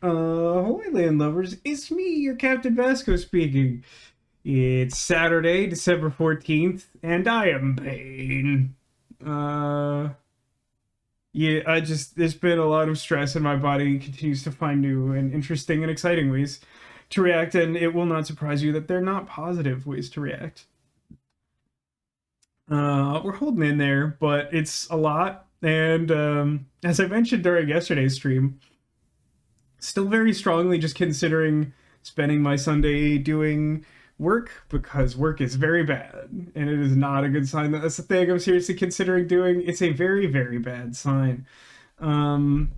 Ahoy, land lovers! It's me, your Captain Vasco speaking. It's Saturday, December 14th, and I am Bane. Uh, yeah, there's been a lot of stress, and my body continues to find new and interesting and exciting ways to react, and it will not surprise you that they're not positive ways to react. We're holding in there, but it's a lot, and as I mentioned during yesterday's stream, still very strongly just considering spending my Sunday doing work because work is very bad and it is not a good sign that that's the thing I'm seriously considering doing. It's a very, very bad sign. Um,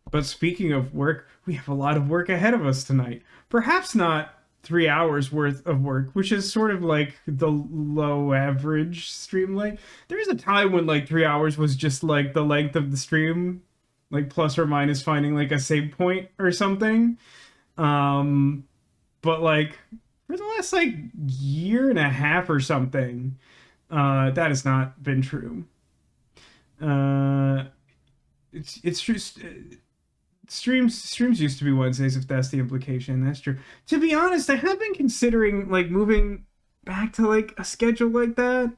but speaking of work, we have a lot of work ahead of us tonight. Perhaps not 3 hours worth of work, which is sort of like the low average stream length. There was a time when like 3 hours was just like the length of the stream, like plus or minus finding like a save point or something. But like for the last like year and a half or something, that has not been true. Uh, it's just streams used to be Wednesdays, if that's the implication. That's true. To be honest, I have been considering like moving back to like a schedule like that.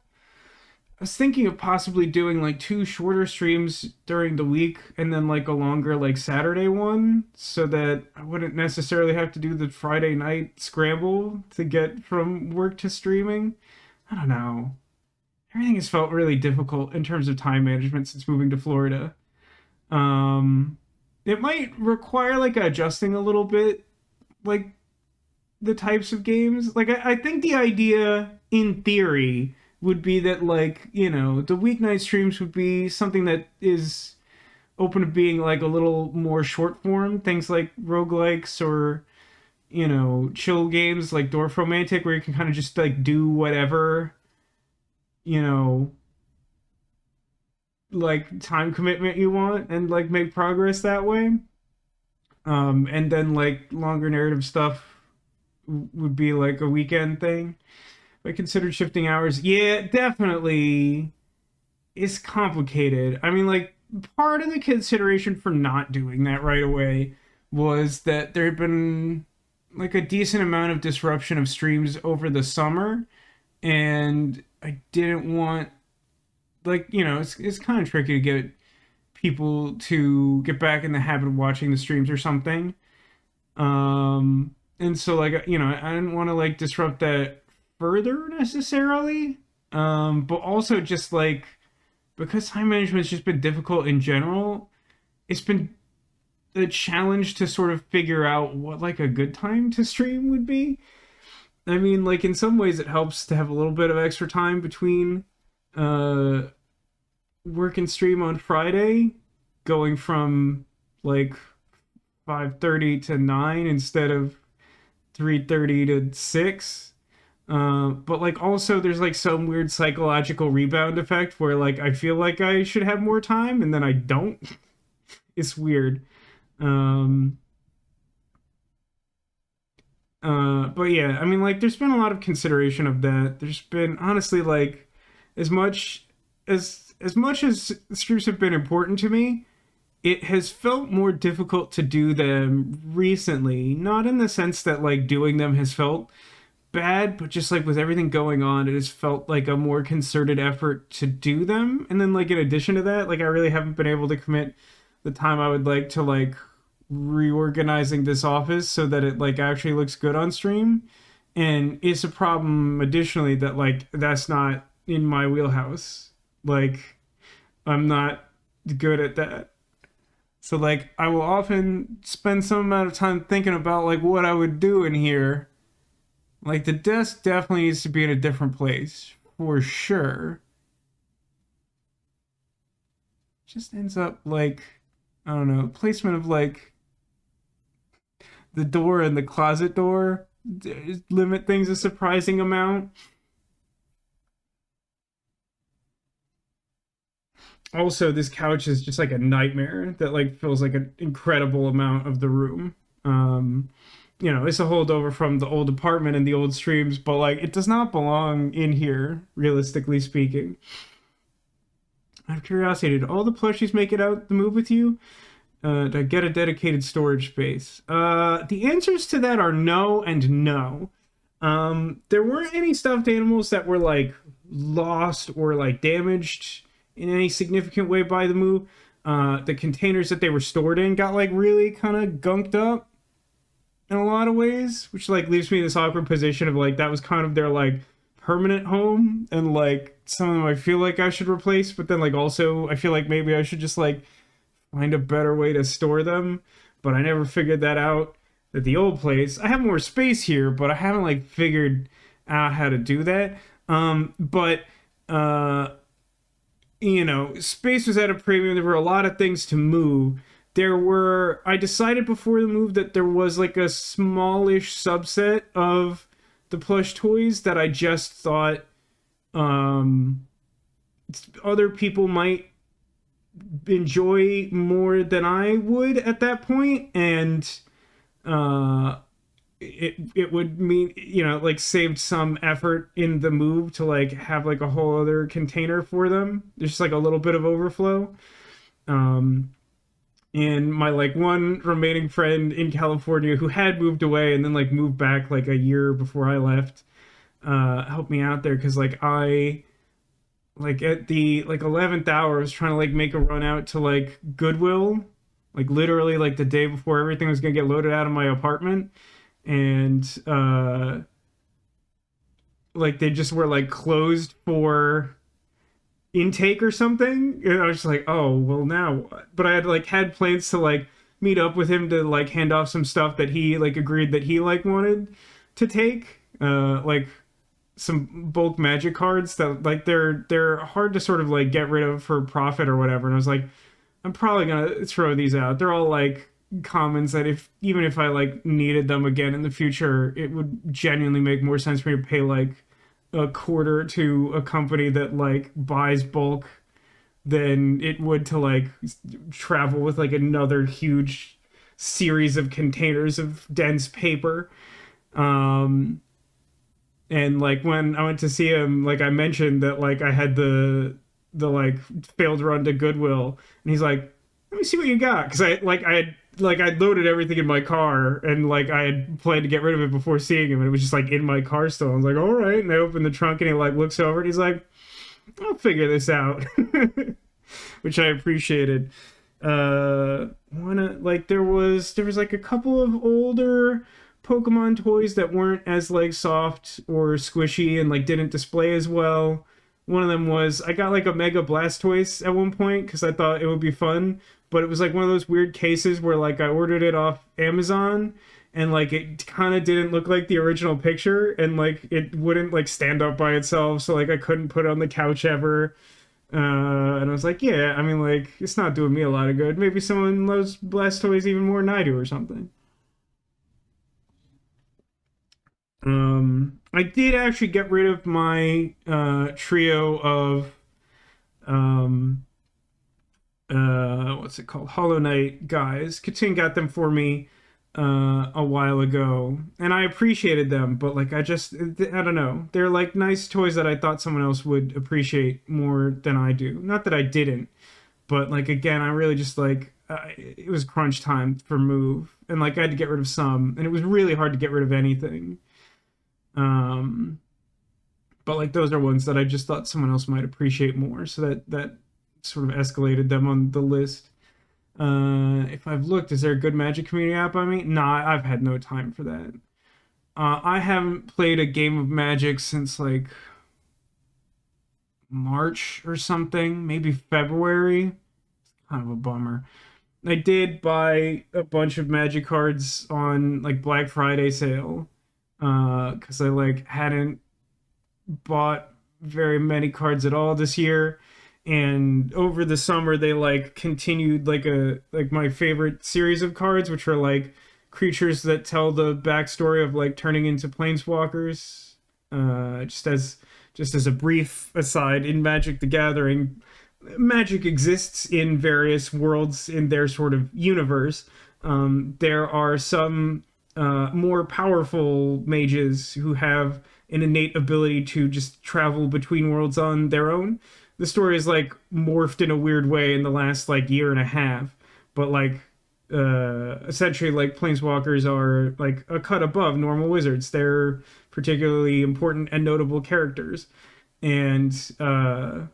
I was thinking of possibly doing like two shorter streams during the week and then like a longer like Saturday one so that I wouldn't necessarily have to do the Friday night scramble to get from work to streaming. I don't know. Everything has felt really difficult in terms of time management since moving to Florida. Um, it might require like adjusting a little bit, like the types of games. Like I think the idea in theory would be that like, the weeknight streams would be something that is open to being like a little more short form, things like roguelikes or chill games like Dwarf Romantic where you can kind of just like do whatever, you know like time commitment you want and like make progress that way. And then like longer narrative stuff would be like a weekend thing. I considered shifting hours. Yeah, definitely. It's complicated. I mean, like, part of the consideration for not doing that right away was that there had been like a decent amount of disruption of streams over the summer, and I didn't want like it's kind of tricky to get people to get back in the habit of watching the streams or something. And so like I didn't want to like disrupt that further necessarily. But also just like because time management's just been difficult in general, it's been a challenge to sort of figure out what like a good time to stream would be. I mean, like in some ways it helps to have a little bit of extra time between uh work and stream on Friday, going from like 5:30 to 9 instead of 3:30 to 6. But like also there's like some weird psychological rebound effect where like I feel like I should have more time and then I don't. It's weird. Um, but yeah, I mean like there's been a lot of consideration of that. There's been honestly like as much as streams have been important to me, it has felt more difficult to do them recently. Not in the sense that like doing them has felt bad, but just like with everything going on, it has felt like a more concerted effort to do them. And then like in addition to that, like I really haven't been able to commit the time I would like to like reorganizing this office so that it like actually looks good on stream. And it's a problem additionally that like that's not in my wheelhouse. Like I'm not good at that. So like I will often spend some amount of time thinking about like what I would do in here. Like the desk definitely needs to be in a different place for sure. Just ends up like I don't know, placement of like the door and the closet door limit things a surprising amount. Also, this couch is just like a nightmare that like fills like an incredible amount of the room. It's a holdover from the old apartment and the old streams, but like it does not belong in here, realistically speaking. Out of curiosity, did all the plushies make it out the move with you? To get a dedicated storage space? The answers to that are no and no. There weren't any stuffed animals that were like lost or like damaged in any significant way by the move. The containers that they were stored in got like really kind of gunked up in a lot of ways, which like leaves me in this awkward position of like that was kind of their like permanent home, and like some of them I feel like I should replace, but then like also I feel like maybe I should just like find a better way to store them. But I never figured that out at the old place. I have more space here, but I haven't like figured out how to do that. But you know, space was at a premium. There were a lot of things to move. I decided before the move that there was like a smallish subset of the plush toys that I just thought um, other people might enjoy more than I would at that point, and uh, it would mean, you know, like saved some effort in the move to like have like a whole other container for them. There's just like a little bit of overflow. Um, and my like one remaining friend in California who had moved away and then like moved back like a year before I left, helped me out there because like I like at the like 11th hour I was trying to like make a run out to like Goodwill, like literally like the day before everything was gonna get loaded out of my apartment, and like they just were like closed for intake or something, and I was just like, oh well, now what? But I had like had plans to like meet up with him to like hand off some stuff that he like agreed that he like wanted to take, like some bulk magic cards that like they're hard to sort of like get rid of for profit or whatever. And I was like, I'm probably gonna throw these out. They're all like commons that if even if I like needed them again in the future, it would genuinely make more sense for me to pay like a quarter to a company that like buys bulk than it would to like travel with like another huge series of containers of dense paper. Um, and like when I went to see him, like I mentioned that like I had the like failed run to Goodwill, and he's like, "Let me see what you got," because I loaded everything in my car, and like I had planned to get rid of it before seeing him, and it was just like in my car still. I was like, "All right," and I opened the trunk, and he like looks over, and he's like, "I'll figure this out," which I appreciated. One like there was like a couple of older Pokemon toys that weren't as like soft or squishy and like didn't display as well. One of them was I got like a Mega Blastoise at one point because I thought it would be fun, but it was like one of those weird cases where like I ordered it off Amazon and like it kind of didn't look like the original picture, and like it wouldn't like stand up by itself, so like I couldn't put it on the couch ever. And I was like, yeah, I mean, like, it's not doing me a lot of good. Maybe someone loves Blastoise even more than I do or something. I did actually get rid of my trio of um, what's it called? Hollow Knight guys. Katsun got them for me a while ago, and I appreciated them, but like I don't know. They're like nice toys that I thought someone else would appreciate more than I do. Not that I didn't, but like again, I really just like it was crunch time for move, and like I had to get rid of some, and it was really hard to get rid of anything. Um, but like those are ones that I just thought someone else might appreciate more, so that sort of escalated them on the list. If I've looked, is there a good Magic community app on me? Nah, I've had no time for that. I haven't played a game of Magic since like March or something, maybe February. Kind of a bummer. I did buy a bunch of Magic cards on like Black Friday sale, because I like hadn't bought very many cards at all this year, and over the summer they like continued like my favorite series of cards, which are like creatures that tell the backstory of like turning into planeswalkers. Just as a brief aside, in Magic the Gathering, Magic exists in various worlds in their sort of universe. There are some more powerful mages who have an innate ability to just travel between worlds on their own. The story is like morphed in a weird way in the last like year and a half, but like essentially like planeswalkers are like a cut above normal wizards. They're particularly important and notable characters. And a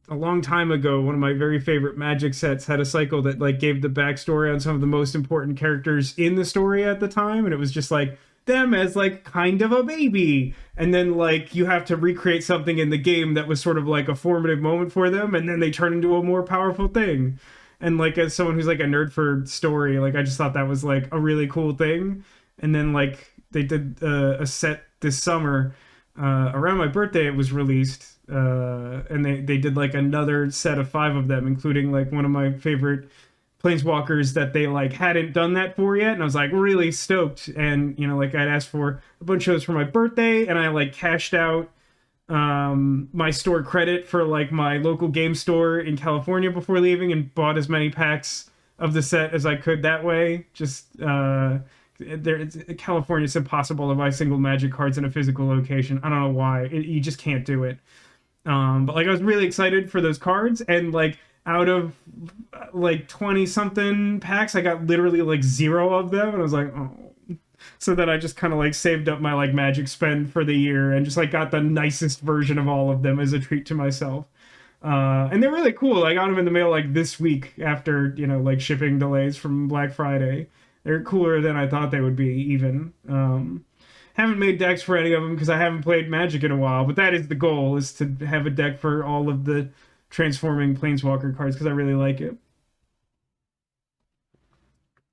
long time ago, one of my very favorite Magic sets had a cycle that like gave the backstory on some of the most important characters in the story at the time, and it was just like them as like kind of a baby, and then like you have to recreate something in the game that was sort of like a formative moment for them, and then they turn into a more powerful thing. And like as someone who's like a nerd for story, like I just thought that was like a really cool thing. And then like they did a set this summer around my birthday. It was released, and they did like another set of 5 of them, including like one of my favorite planeswalkers that they like hadn't done that for yet, and I was like really stoked. And you know, like I'd asked for a bunch of those for my birthday, and I like cashed out my store credit for like my local game store in California before leaving, and bought as many packs of the set as I could that way. Just California, it's impossible to buy single Magic cards in a physical location. I don't know why. You just can't do it. But like I was really excited for those cards, and like out of like 20 something packs, I got literally like 0 of them, and I was like, oh. So then I just kind of like saved up my like Magic spend for the year and just like got the nicest version of all of them as a treat to myself. And they're really cool. I got them in the mail like this week after, you know, like shipping delays from Black Friday. They're cooler than I thought they would be, even. Haven't made decks for any of them because I haven't played Magic in a while, but that is the goal, is to have a deck for all of the transforming Planeswalker cards because I really like it.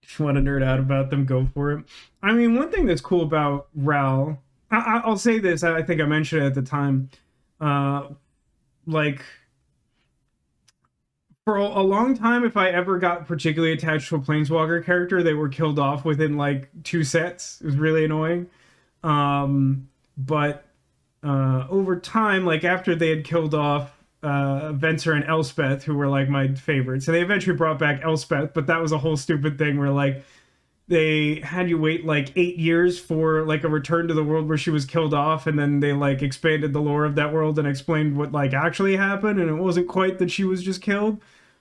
If you want to nerd out about them, go for it. I mean, one thing that's cool about RAL, I'll say this, I think I mentioned it at the time, like, for a long time, if I ever got particularly attached to a Planeswalker character, they were killed off within like 2 sets. It was really annoying. But over time, like after they had killed off Venser and Elspeth, who were like my favorites, so they eventually brought back Elspeth, but that was a whole stupid thing where like they had you wait like 8 years for like a return to the world where she was killed off, and then they like expanded the lore of that world and explained what like actually happened, and it wasn't quite that she was just killed,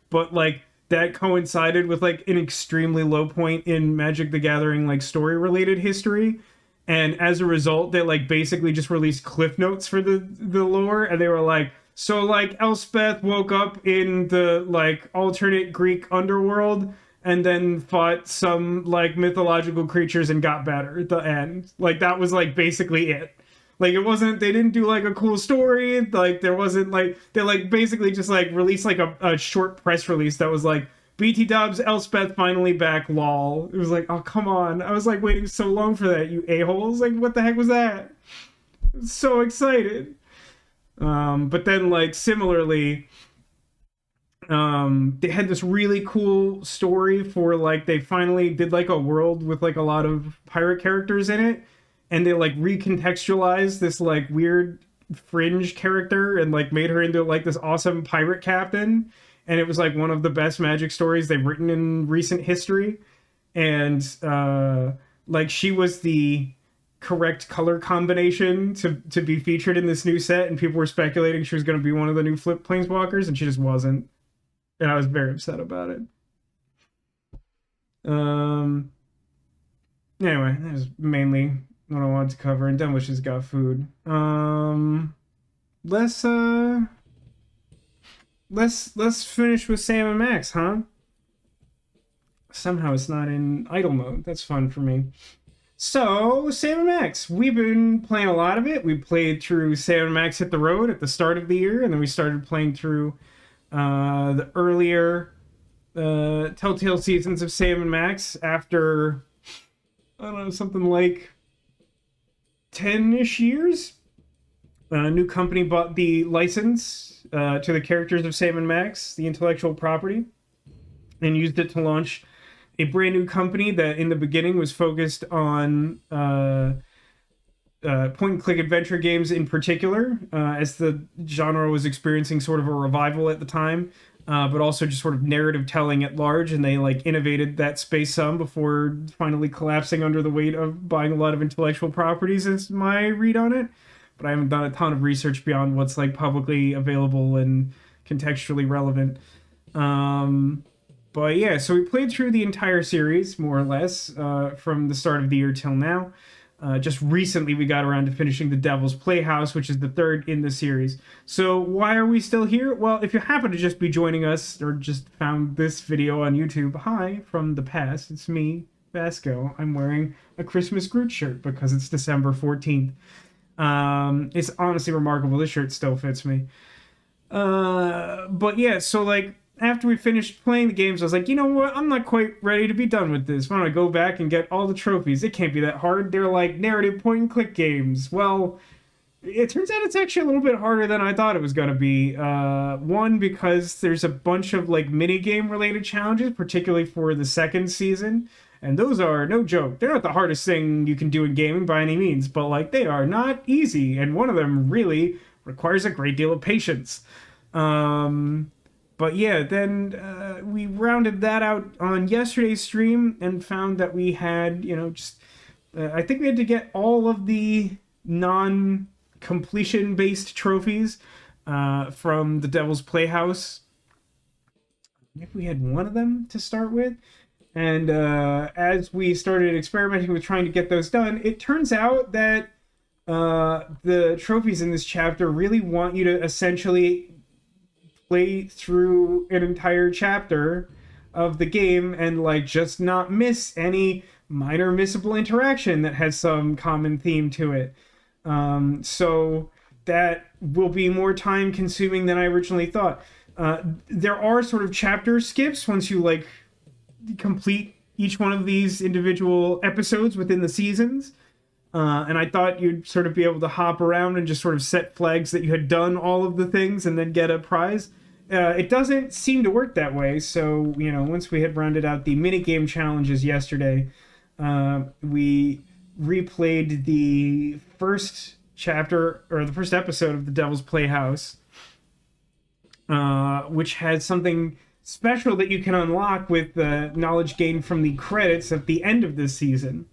but like that coincided with like an extremely low point in Magic the Gathering like story related history. And as a result, they like basically just released cliff notes for the lore, and they were like, so like Elspeth woke up in the like alternate Greek underworld and then fought some like mythological creatures and got better at the end. Like that was like basically it. Like it wasn't, they didn't do like a cool story. Like there wasn't like, they like basically just like released like a short press release that was like, BT Dubs, Elspeth finally back, lol. It was like, oh, come on. I was like waiting so long for that, you a-holes. Like, what the heck was that? I was so excited. But then, like, similarly, they had this really cool story for, like, they finally did, like, a world with, like, a lot of pirate characters in it. And they, like, recontextualized this, like, weird fringe character and, like, made her into, like, this awesome pirate captain. And it was like one of the best Magic stories they've written in recent history. And like she was the correct color combination to be featured in this new set, and people were speculating she was going to be one of the new flip planeswalkers, and she just wasn't. And I was very upset about it. Anyway, that was mainly what I wanted to cover, and Denwish has got food. Let's let's finish with Sam and Max, huh? Somehow it's not in idle mode. That's fun for me. So, Sam and Max, we've been playing a lot of it. We played through Sam and Max Hit the Road at the start of the year, and then we started playing through the earlier Telltale seasons of Sam and Max after, I don't know, something like 10-ish years. A new company bought the license to the characters of Sam and Max, the intellectual property, and used it to launch a brand new company that in the beginning was focused on point-and-click adventure games in particular, as the genre was experiencing sort of a revival at the time, but also just sort of narrative telling at large, and they like innovated that space some before finally collapsing under the weight of buying a lot of intellectual properties, is my read on it. But I haven't done a ton of research beyond what's like publicly available and contextually relevant. But yeah, so we played through the entire series, more or less, from the start of the year till now. Just recently, we got around to finishing the Devil's Playhouse, which is the third in the series. So why are we still here? Well, if you happen to just be joining us or just found this video on YouTube, hi from the past. It's me, Vasco. I'm wearing a Christmas Groot shirt because it's December 14th. It's honestly remarkable. This shirt still fits me. But yeah, so like after we finished playing the games, I was like, you know what? I'm not quite ready to be done with this. Why don't I go back and get all the trophies? It can't be that hard. They're like narrative point and click games. Well, it turns out it's actually a little bit harder than I thought it was going to be. One, because there's a bunch of like mini game related challenges, particularly for the second season. And those are no joke. They're not the hardest thing you can do in gaming by any means, but like they are not easy. And one of them really requires a great deal of patience. But yeah, then we rounded that out on yesterday's stream and found that we had, just I think we had to get all of the non-completion based trophies from the Devil's Playhouse. If we had one of them to start with. And as we started experimenting with trying to get those done, it turns out that the trophies in this chapter really want you to essentially play through an entire chapter of the game and like just not miss any minor missable interaction that has some common theme to it. So that will be more time consuming than I originally thought. There are sort of chapter skips once you like complete each one of these individual episodes within the seasons. And I thought you'd sort of be able to hop around and just sort of set flags that you had done all of the things and then get a prize. It doesn't seem to work that way. So, once we had rounded out the minigame challenges yesterday, we replayed the first chapter or the first episode of the Devil's Playhouse, which had something special that you can unlock with the knowledge gained from the credits at the end of this season.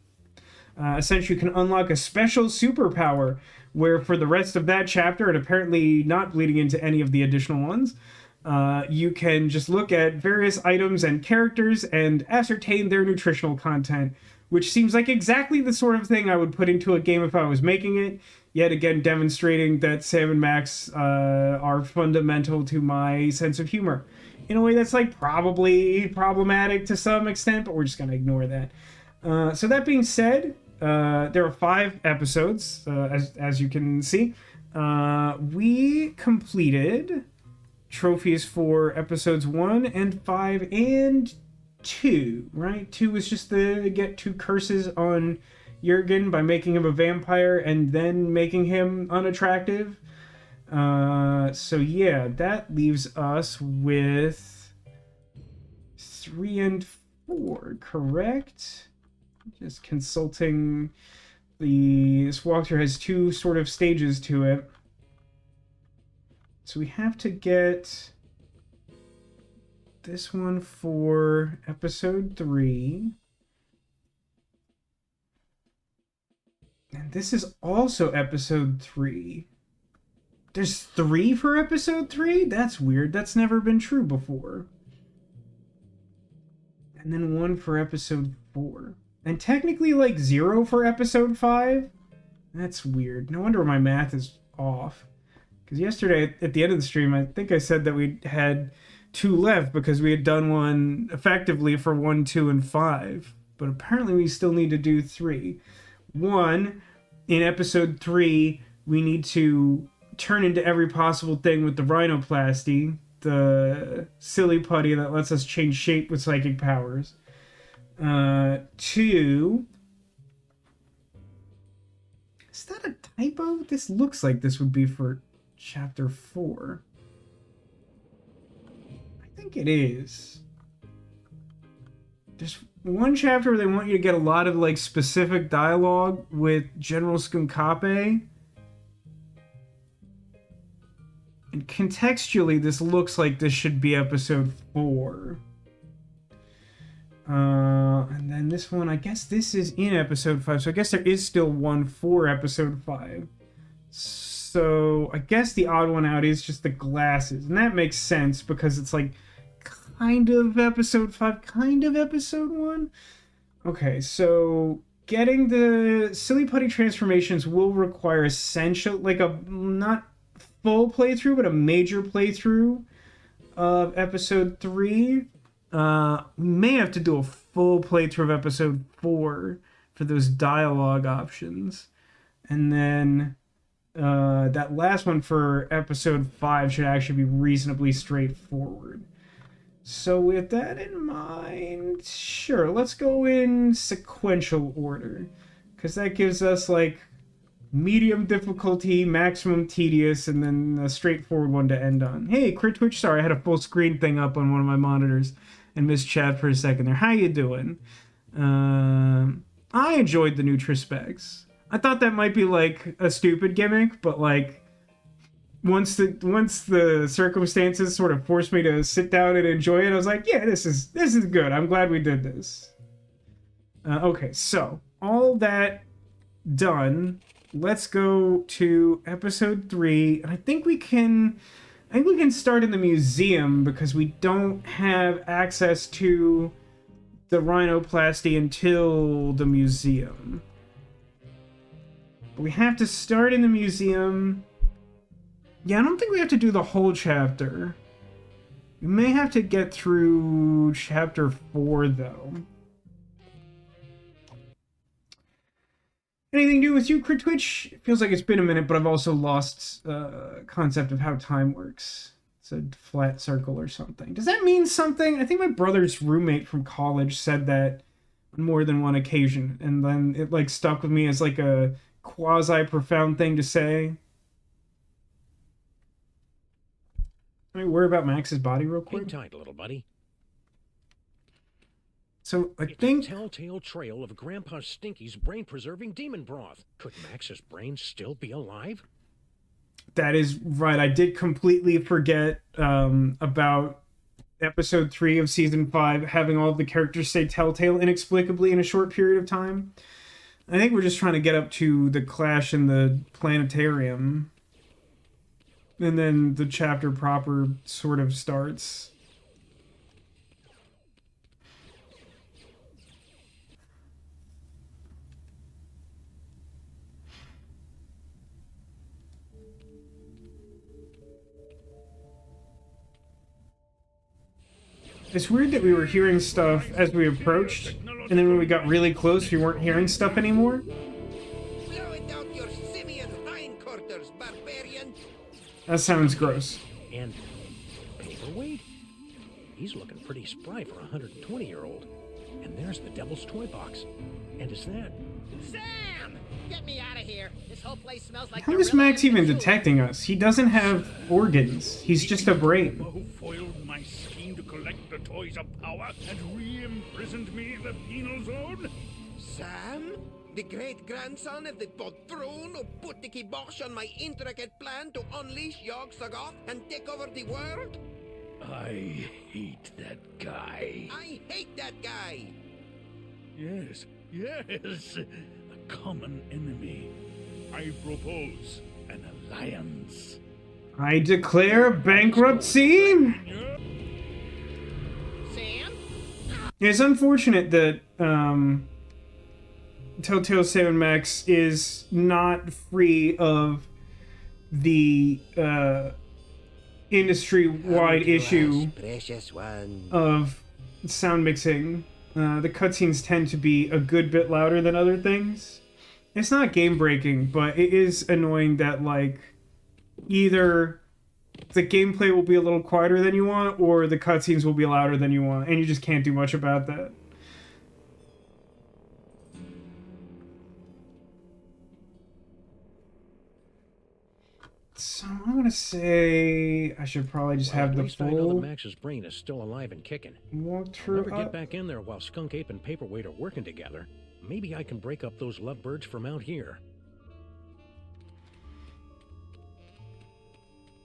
Essentially, you can unlock a special superpower where for the rest of that chapter, and apparently not bleeding into any of the additional ones, you can just look at various items and characters and ascertain their nutritional content, which seems like exactly the sort of thing I would put into a game if I was making it, yet again demonstrating that Sam and Max are fundamental to my sense of humor. In a way that's like probably problematic to some extent, but we're just going to ignore that. So that being said, there are 5 episodes, as you can see. We completed trophies for episodes 1 and 5 and 2, right? 2 was just the get 2 curses on Jurgen by making him a vampire and then making him unattractive. So yeah, that leaves us with 3 and 4, correct? Just consulting this walkthrough has 2 sort of stages to it. So we have to get this one for episode 3. And this is also episode 3. There's 3 for episode 3? That's weird. That's never been true before. And then 1 for episode 4. And technically like 0 for episode 5? That's weird. No wonder my math is off. Because yesterday at the end of the stream, I think I said that we had 2 left because we had done one effectively for 1, 2, and 5. But apparently we still need to do 3. 1, in episode 3, we need to turn into every possible thing with the rhinoplasty, the silly putty that lets us change shape with psychic powers. 2, is that a typo? This looks like this would be for chapter 4. I think it is. There's one chapter where they want you to get a lot of like specific dialogue with General Skunkape. And contextually, this looks like this should be episode 4. And then this one, I guess this is in episode 5. So I guess there is still one for episode 5. So I guess the odd one out is just the glasses. And that makes sense because it's like kind of episode 5, kind of episode 1. Okay, so getting the silly putty transformations will require essential, like a not full playthrough, but a major playthrough of episode 3. We may have to do a full playthrough of episode 4 for those dialogue options. And then that last one for episode 5 should actually be reasonably straightforward. So with that in mind, sure, let's go in sequential order. Because that gives us, like, medium difficulty, maximum tedious, and then a straightforward one to end on. Hey, Crit Twitch, sorry, I had a full screen thing up on one of my monitors and missed chat for a second there. How you doing? I enjoyed the Nutrispecs. I thought that might be, like, a stupid gimmick, but, like, once the circumstances sort of forced me to sit down and enjoy it, I was like, yeah, this is good. I'm glad we did this. Okay, so all that done, let's go to episode 3, and I think we can start in the museum because we don't have access to the rhinoplasty until the museum. We have to start in the museum. Yeah, I don't think we have to do the whole chapter. We may have to get through chapter 4, though. Anything new with you, Crit Twitch? It feels like it's been a minute, but I've also lost concept of how time works. It's a flat circle or something. Does that mean something? I think my brother's roommate from college said that on more than one occasion, and then it, like, stuck with me as, like, a quasi-profound thing to say. Let me worry about Max's body real quick. Hang tight, little buddy. So I It's think a telltale trail of Grandpa Stinky's brain-preserving demon broth. Could Max's brain still be alive? that is right. I did completely forget about episode 3 of season 5 having all of the characters say Telltale inexplicably in a short period of time. I think we're just trying to get up to the clash in the planetarium. And then the chapter proper sort of starts. It's weird that we were hearing stuff as we approached, and then when we got really close, we weren't hearing stuff anymore. Blow it out your simian hindquarters, barbarian! That sounds gross. And paperweight? He's looking pretty spry for a 120-year-old. And there's the Devil's Toy Box. And is that... Sam! Get me out of here! This whole place smells like... How is Max even detecting us? He doesn't have organs. He's just a brain. Who foiled my scheme to collect the toys of power and re-imprisoned me in the penal zone? Sam? The great-grandson of the patron who put the kibosh on my intricate plan to unleash Yogg-Sothoth and take over the world? I hate that guy. I hate that guy! Yes, a common enemy. I propose an alliance. I declare bankruptcy. Sam? It's unfortunate that Telltale 7 Max is not free of the industry-wide issue Precious one. of sound mixing. The cutscenes tend to be a good bit louder than other things. It's not game-breaking, but it is annoying that, like, either the gameplay will be a little quieter than you want, or the cutscenes will be louder than you want, and you just can't do much about that. So I'm gonna say I should probably just have At the least I know that full Max's brain is still alive and kicking. I'll walkthrough never get up. back in there while Skunk Ape and Paperweight are working together. Maybe I can break up those lovebirds from out here.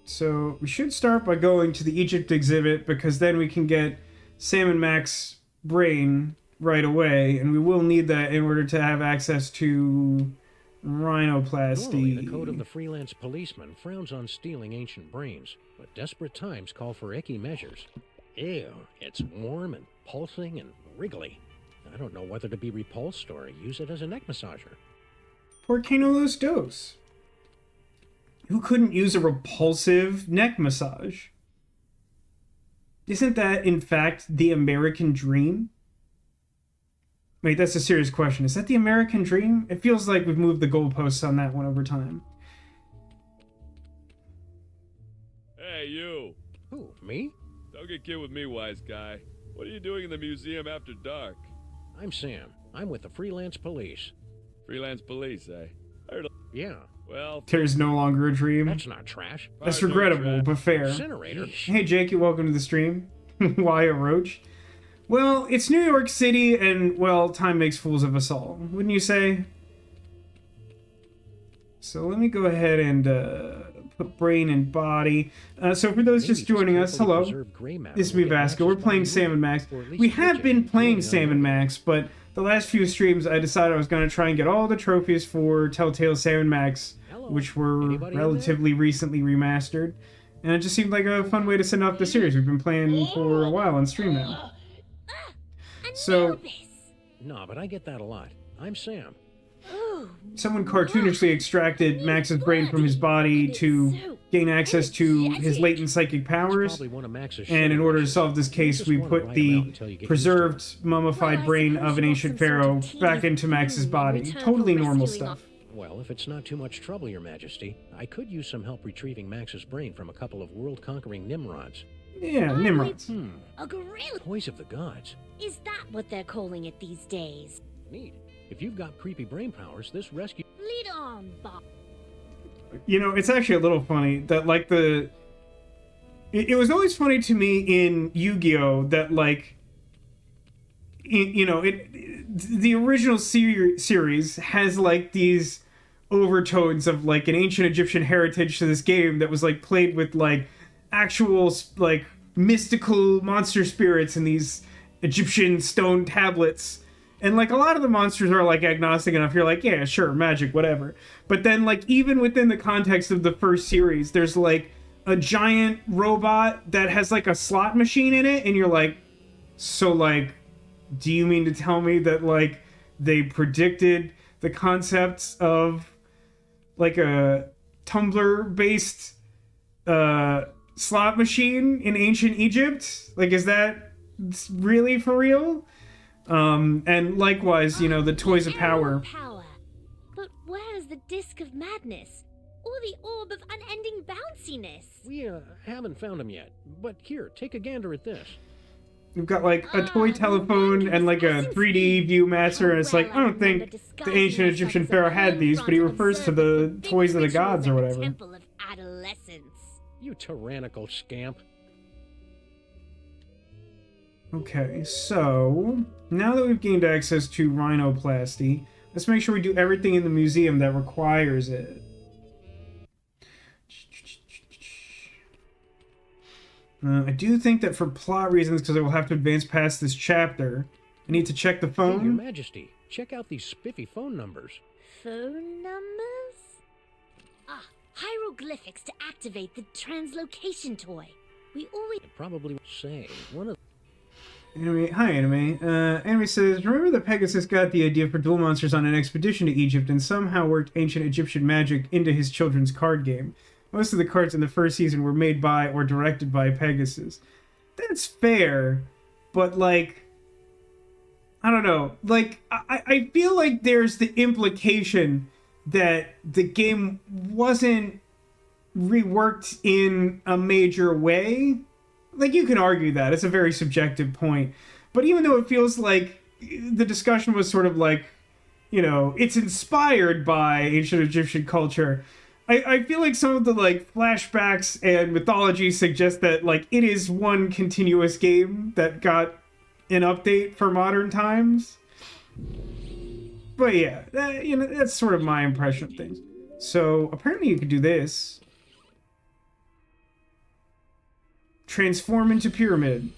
So we should start by going to the Egypt exhibit, because then we can get Sam and Max's brain right away, and we will need that in order to have access to rhinoplasty. Normally, the code of the freelance policeman frowns on stealing ancient brains, but desperate times call for icky measures. Ew, it's warm and pulsing and wriggly. I don't know whether to be repulsed or use it as a neck massager. ¿Por qué no los dos? Who couldn't use a repulsive neck massage? Isn't that, in fact, the American dream? Wait, that's a serious question. Is that the American dream? It feels like we've moved the goalposts on that one over time. Hey, you. Who, me? Don't get kid with me, wise guy. What are you doing in the museum after dark? I'm Sam. I'm with the freelance police. Freelance police, eh? Yeah, Well, There's no longer a dream. that's not trash. That's Fire regrettable, trash. but fair. Incinerator. Hey, Jake, welcome to the stream. Wyatt Roach. Well, it's New York City, and, well, time makes fools of us all, wouldn't you say? So let me go ahead and put brain and body. So for those just joining us, hello. This is me, Vasco. We're playing Sam and Max. We have been playing Sam and Max, but the last few streams I decided I was going to try and get all the trophies for Telltale Sam and Max, which were relatively recently remastered. And it just seemed like a fun way to send off the series. We've been playing for a while on stream now. So, No, but I get that a lot. I'm Sam. someone cartoonishly extracted Max's brain from his body to gain access to his latent psychic powers. Probably one of Max's And in order to showrooms. solve this case, Just we wanna put write the 'em out until you get used preserved, mummified brain of an ancient pharaoh back into Max's body. Totally normal stuff. Well, if it's not too much trouble, Your Majesty, I could use some help retrieving Max's brain from a couple of world-conquering Nimrods. Yeah, Nimrods. A gorilla? Toys of the gods. Is that what they're calling it these days? Neat. If you've got creepy brain powers, this rescue... Lead on, Bob. You know, it's actually a little funny that, like, it was always funny to me in Yu-Gi-Oh! That, like, the original series has, like, these overtones of, like, an ancient Egyptian heritage to this game that was, like, played with, like, actual, like, mystical monster spirits and these Egyptian stone tablets. And, like, a lot of the monsters are, like, agnostic enough. You're like, yeah, sure, magic, whatever. But then, like, even within the context of the first series, there's, like, a giant robot that has, like, a slot machine in it. And you're like, so, like, do you mean to tell me that, like, they predicted the concepts of, like, a Tumblr-based slot machine in ancient Egypt? Like, is that really for real? And likewise, you know, the Toys of Power. But where's the Disc of Madness? Or the Orb of Unending Bounciness? We haven't found them yet. But here, take a gander at this. We've got, like, a toy telephone and, like, a 3D Viewmaster, and it's like, I don't think the ancient Egyptian pharaoh had these, but he refers to the toys of the gods or whatever. Temple of Adolescence. You tyrannical scamp. Okay, so now that we've gained access to rhinoplasty, let's make sure we do everything in the museum that requires it. I do think that for plot reasons, because I will have to advance past this chapter, I need to check the Hey, Your phone. Majesty, check out these spiffy phone numbers. Phone numbers? Ah, hieroglyphics to activate the translocation toy. We always... It probably say one of Anime, hi, Anime. Anime says, remember that Pegasus got the idea for duel monsters on an expedition to Egypt and somehow worked ancient Egyptian magic into his children's card game. Most of the cards in the first season were made by or directed by Pegasus. That's fair, but, like, I don't know. Like, I feel like there's the implication that the game wasn't reworked in a major way. Like, you can argue that. It's a very subjective point. But even though it feels like the discussion was sort of like, you know, it's inspired by ancient Egyptian culture, I feel like some of the, like, flashbacks and mythology suggest that, like, it is one continuous game that got an update for modern times. But yeah, you know, that's sort of my impression of things. So, apparently you could do this. Transform into pyramid.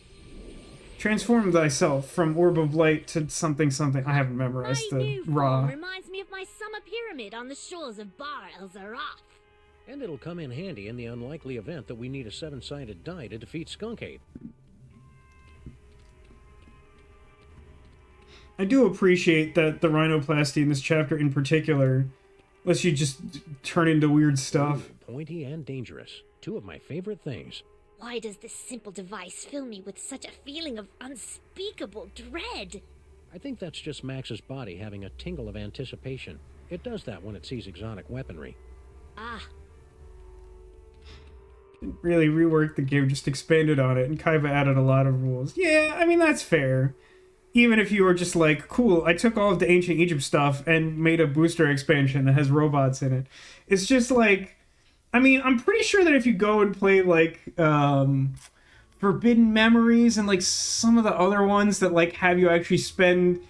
Transform thyself from orb of light to something something. I haven't memorized My the new raw. form reminds me of my summer pyramid on the shores of Bar El Zarath. And it'll come in handy in the unlikely event that we need a 7-sided die to defeat Skunk Ape. I do appreciate that the rhinoplasty in this chapter in particular lets you just turn into weird stuff. Pointy and dangerous. Two of my favorite things. Why does this simple device fill me with such a feeling of unspeakable dread? I think that's just Max's body having a tingle of anticipation. It does that when it sees exotic weaponry. Ah, Didn't really rework the game, just expanded on it, and Kaiba added a lot of rules. Yeah, I mean, that's fair. Even if you were just like, cool, I took all of the ancient Egypt stuff and made a booster expansion that has robots in it. It's just like, I mean, I'm pretty sure that if you go and play like Forbidden Memories and like some of the other ones that like have you actually spend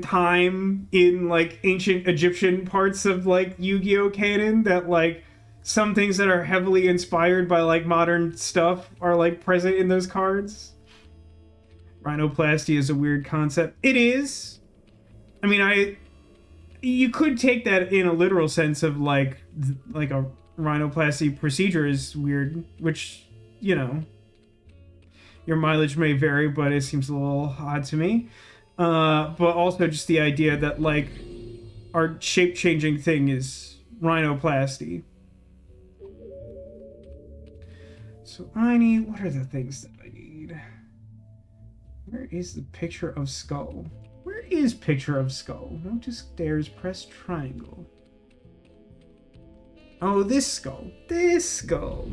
time in like ancient Egyptian parts of like Yu-Gi-Oh canon, that like some things that are heavily inspired by like modern stuff are like present in those cards. Rhinoplasty is a weird concept. It is. I mean, you could take that in a literal sense of like a rhinoplasty procedure is weird, which, you know, your mileage may vary, but it seems a little odd to me. But also just the idea that like our shape-changing thing is rhinoplasty. So what are the things that I need? Where is the picture of skull? Where is picture of skull? No to stairs, press triangle. Oh, this skull. This skull.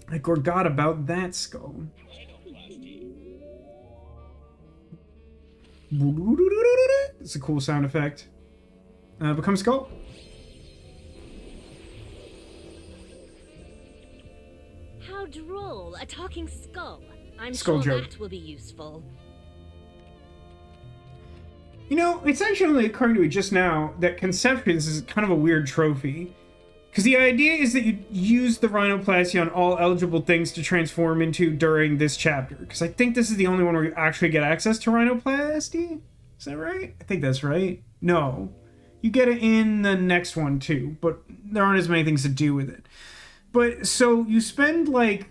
I forgot about that skull. It's a cool sound effect. Become skull. how droll. A talking skull. I'm Skull sure joke. that will be useful. You know, it's actually occurring to me just now that Conceptions is kind of a weird trophy. Because the idea is that you use the rhinoplasty on all eligible things to transform into during this chapter. Because I think this is the only one where you actually get access to rhinoplasty. Is that right? I think that's right. No. You get it in the next one too, but there aren't as many things to do with it. But so you spend like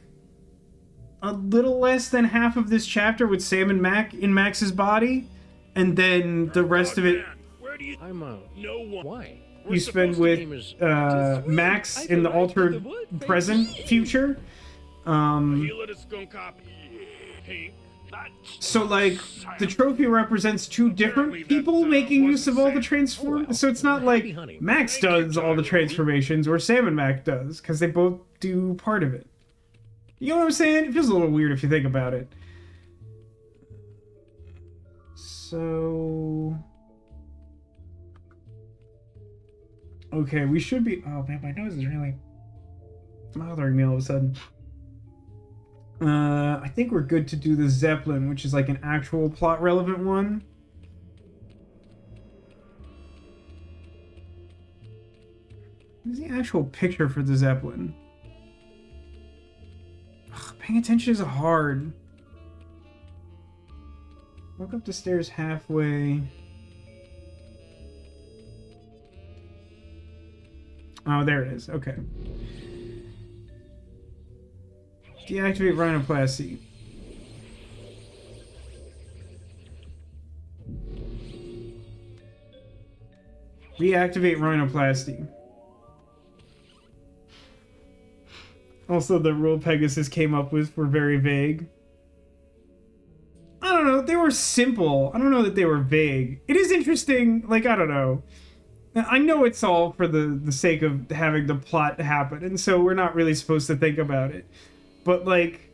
a little less than half of this chapter with Sam and Mac in Max's body, and then the rest of it Where do you No one. Why? you spend with Max in the altered present future. you let a skunk cop pink? So like the trophy represents two different people making use of all the transform. So it's not like Max does all the transformations or Sam and Mac does, because they both do part of it. You know what I'm saying? It feels a little weird if you think about it. So okay, we should be. Oh man, my nose is really bothering me all of a sudden. I think we're good to do the Zeppelin, which is like an actual plot relevant one. What's the actual picture for the Zeppelin? Ugh, paying attention is hard. Walk up the stairs halfway. Oh, there it is. Okay. Deactivate rhinoplasty. Reactivate rhinoplasty. Also, the rule Pegasus came up with were very vague. I don't know, they were simple. I don't know that they were vague. It is interesting, like, I don't know. I know it's all for the sake of having the plot happen, and so we're not really supposed to think about it. But, like,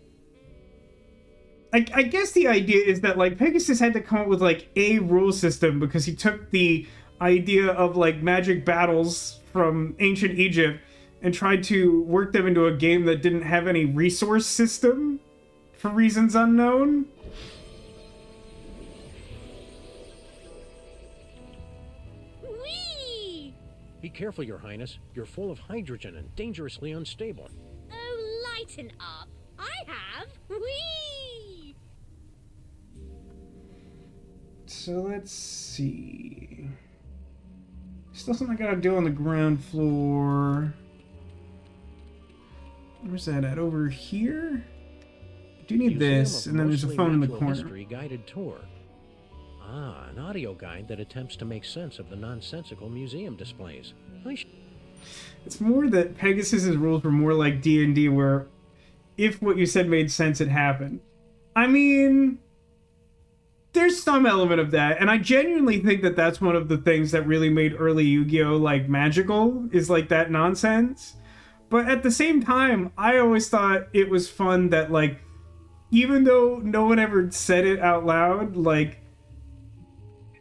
I guess the idea is that, like, Pegasus had to come up with, like, a rule system because he took the idea of, like, magic battles from ancient Egypt and tried to work them into a game that didn't have any resource system for reasons unknown. Whee! Be careful, Your Highness. You're full of hydrogen and dangerously unstable. Oh, lighten up. I have. Whee! So let's see. Still something I gotta do on the ground floor. Where's that at? Over here? I do need Museum this, of and then there's a Mostly phone in the Natural corner. History guided tour. Ah, an audio guide that attempts to make sense of the nonsensical museum displays. It's more that Pegasus's rules were more like D&D, where if what you said made sense, it happened. I mean, there's some element of that, and I genuinely think that that's one of the things that really made early Yu-Gi-Oh! Like magical, is like that nonsense. But at the same time, I always thought it was fun that, like, even though no one ever said it out loud, like,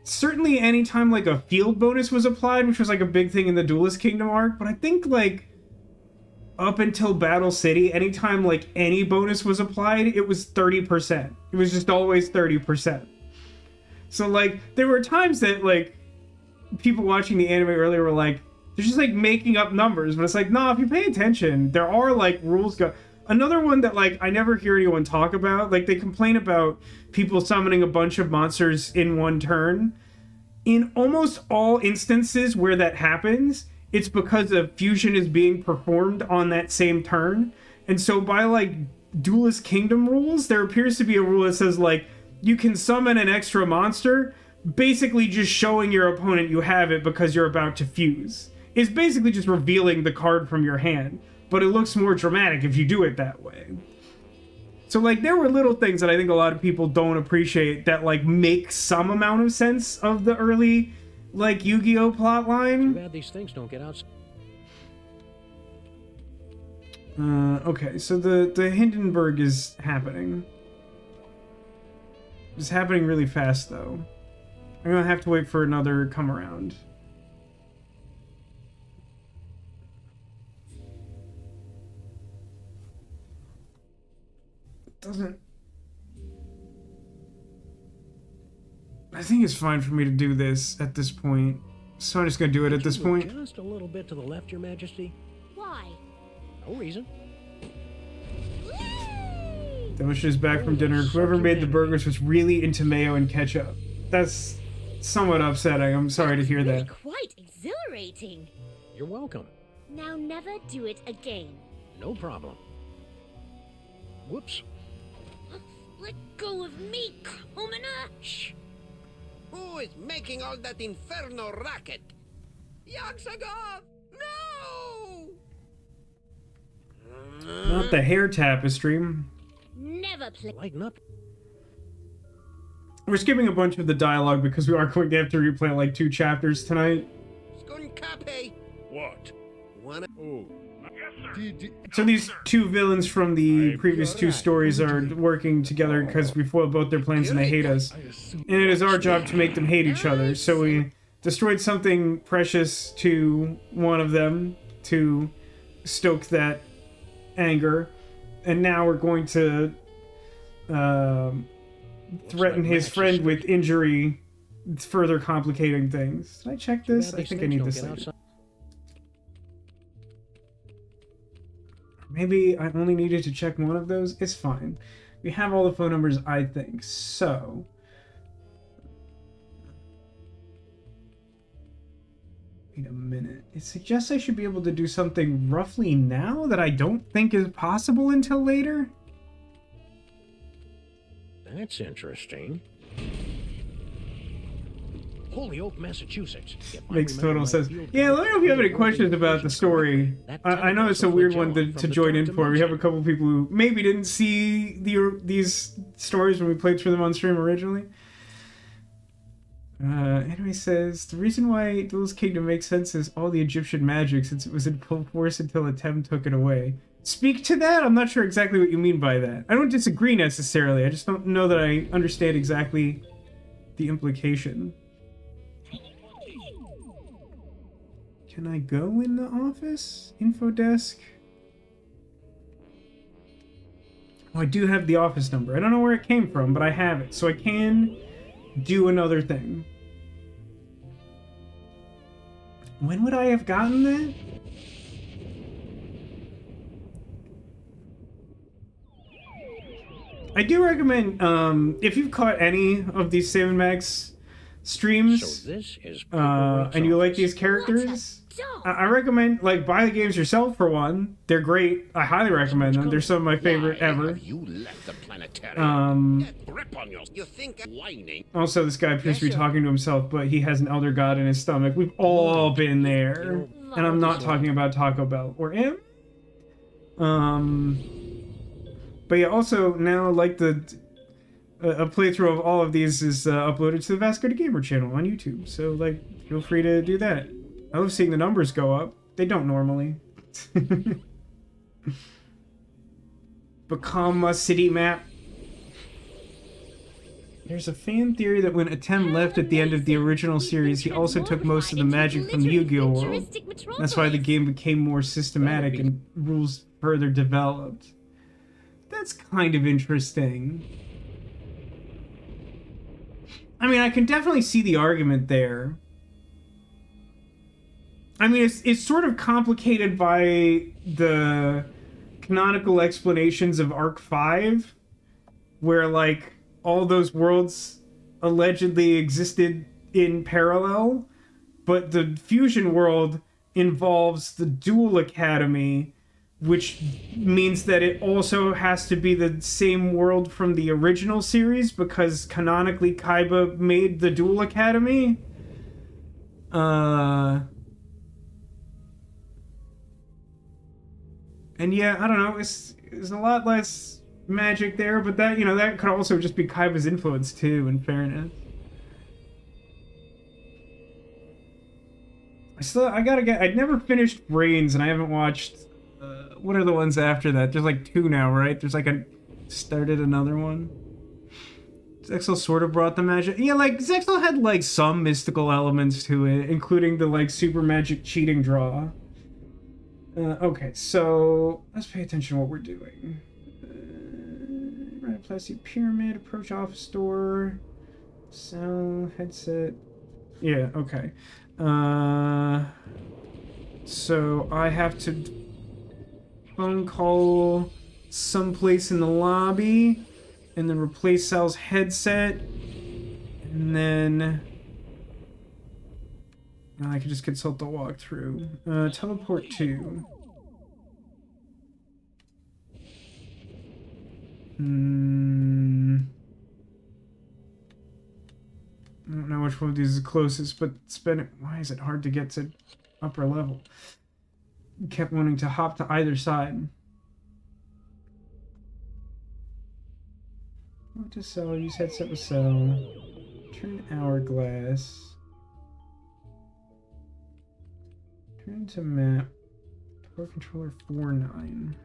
certainly anytime, like, a field bonus was applied, which was, like, a big thing in the Duelist Kingdom arc, but I think, like, up until Battle City, anytime, like, any bonus was applied, it was 30%. It was just always 30%. So, like, there were times that, like, people watching the anime earlier were like, they're just, like, making up numbers, but it's like, nah, if you pay attention, there are, like, rules Another one that, like, I never hear anyone talk about, like, they complain about people summoning a bunch of monsters in one turn. In almost all instances where that happens, it's because a fusion is being performed on that same turn. And so by, like, Duelist Kingdom rules, there appears to be a rule that says, like, you can summon an extra monster, basically just showing your opponent you have it because you're about to fuse. It's basically just revealing the card from your hand, but it looks more dramatic if you do it that way. So, like, there were little things that I think a lot of people don't appreciate that, like, make some amount of sense of the early, like, Yu-Gi-Oh! Plotline. Too bad these things don't get out. Okay, so the Hindenburg is happening. It's happening really fast, though. I'm gonna have to wait for another come around. Doesn't... I think it's fine for me to do this at this point. So I'm just gonna do it at this point. Just a little bit to the left, Your Majesty. Why? No reason. Demotion is back from dinner. Whoever made the burgers was really into mayo and ketchup. That's somewhat upsetting. I'm sorry to hear Really that. quite exhilarating. You're welcome. Now never do it again. No problem. Whoops. Let go of me, commoner! Shh! Who is making all that inferno racket? Yaksagov! No! Not the hair tapestry. Never play. Lighten up. We're skipping a bunch of the dialogue because we are going to have to replay like 2 chapters tonight. Skunkape! What? One. Oh. So these 2 villains from the previous 2 stories are working together because we foiled both their plans and they hate us. And it is our job to make them hate each other. So we destroyed something precious to one of them to stoke that anger. And now we're going to threaten his friend with injury, further complicating things. Did I check this? I think I need this later. Maybe I only needed to check one of those. It's fine. We have all the phone numbers, I think. So... wait a minute. It suggests I should be able to do something roughly now that I don't think is possible until later? That's interesting. Holyoke, Massachusetts. Makes total sense. Yeah, let me know if you have any questions about the story. I know it's a weird one to join in for. We have a couple people who maybe didn't see these stories when we played through them on stream originally. Anyway says, the reason why Duelist Kingdom makes sense is all the Egyptian magic, since it was in full force until Atem took it away. Speak to that? I'm not sure exactly what you mean by that. I don't disagree necessarily, I just don't know that I understand exactly the implication. Can I go in the office? Info desk? Oh, I do have the office number. I don't know where it came from, but I have it. So I can do another thing. When would I have gotten that? I do recommend, if you've caught any of these Save and Max streams, So this is and you like these characters, Stop! I recommend, like, buy the games yourself for one. They're great. I highly recommend them. They're some of my favorite ever. Have you left the planetarium? That grip on you think I'm whining? Also, this guy appears to be Yes, sir. talking to himself, but he has an elder god in his stomach. We've all been there. And I'm not talking about Taco Bell. Or him. But yeah, also, now, like, a playthrough of all of these is uploaded to the Vasco the Gamer channel on YouTube. So, like, feel free to do that. I love seeing the numbers go up. They don't normally. Become a city map. There's a fan theory that when Atem left at the end of the original series, he also took most of the magic from the Yu-Gi-Oh world. That's why the game became more systematic and rules further developed. That's kind of interesting. I mean, I can definitely see the argument there. I mean, it's sort of complicated by the canonical explanations of Arc 5, where, like, all those worlds allegedly existed in parallel, but the fusion world involves the Dual Academy, which means that it also has to be the same world from the original series, because canonically Kaiba made the Dual Academy. And yeah, I don't know, it's a lot less magic there, but that, you know, that could also just be Kaiba's influence too, in fairness. I'd never finished Brains, and I haven't watched, what are the ones after that? There's like 2 now, right? There's like started another one. Zexal sort of brought the magic. Yeah, like, Zexal had like some mystical elements to it, including the like super magic cheating draw. Okay, so let's pay attention to what we're doing. Right, plastic pyramid, approach office door, sound, headset. Yeah, okay. So I have to phone call someplace in the lobby, and then replace Sal's headset, and then I can just consult the walkthrough. Teleport to. I don't know which one of these is closest, but why is it hard to get to upper level? Kept wanting to hop to either side. What to sell? Use headset with sell. Turn hourglass. Turn to map. Power controller 4.9.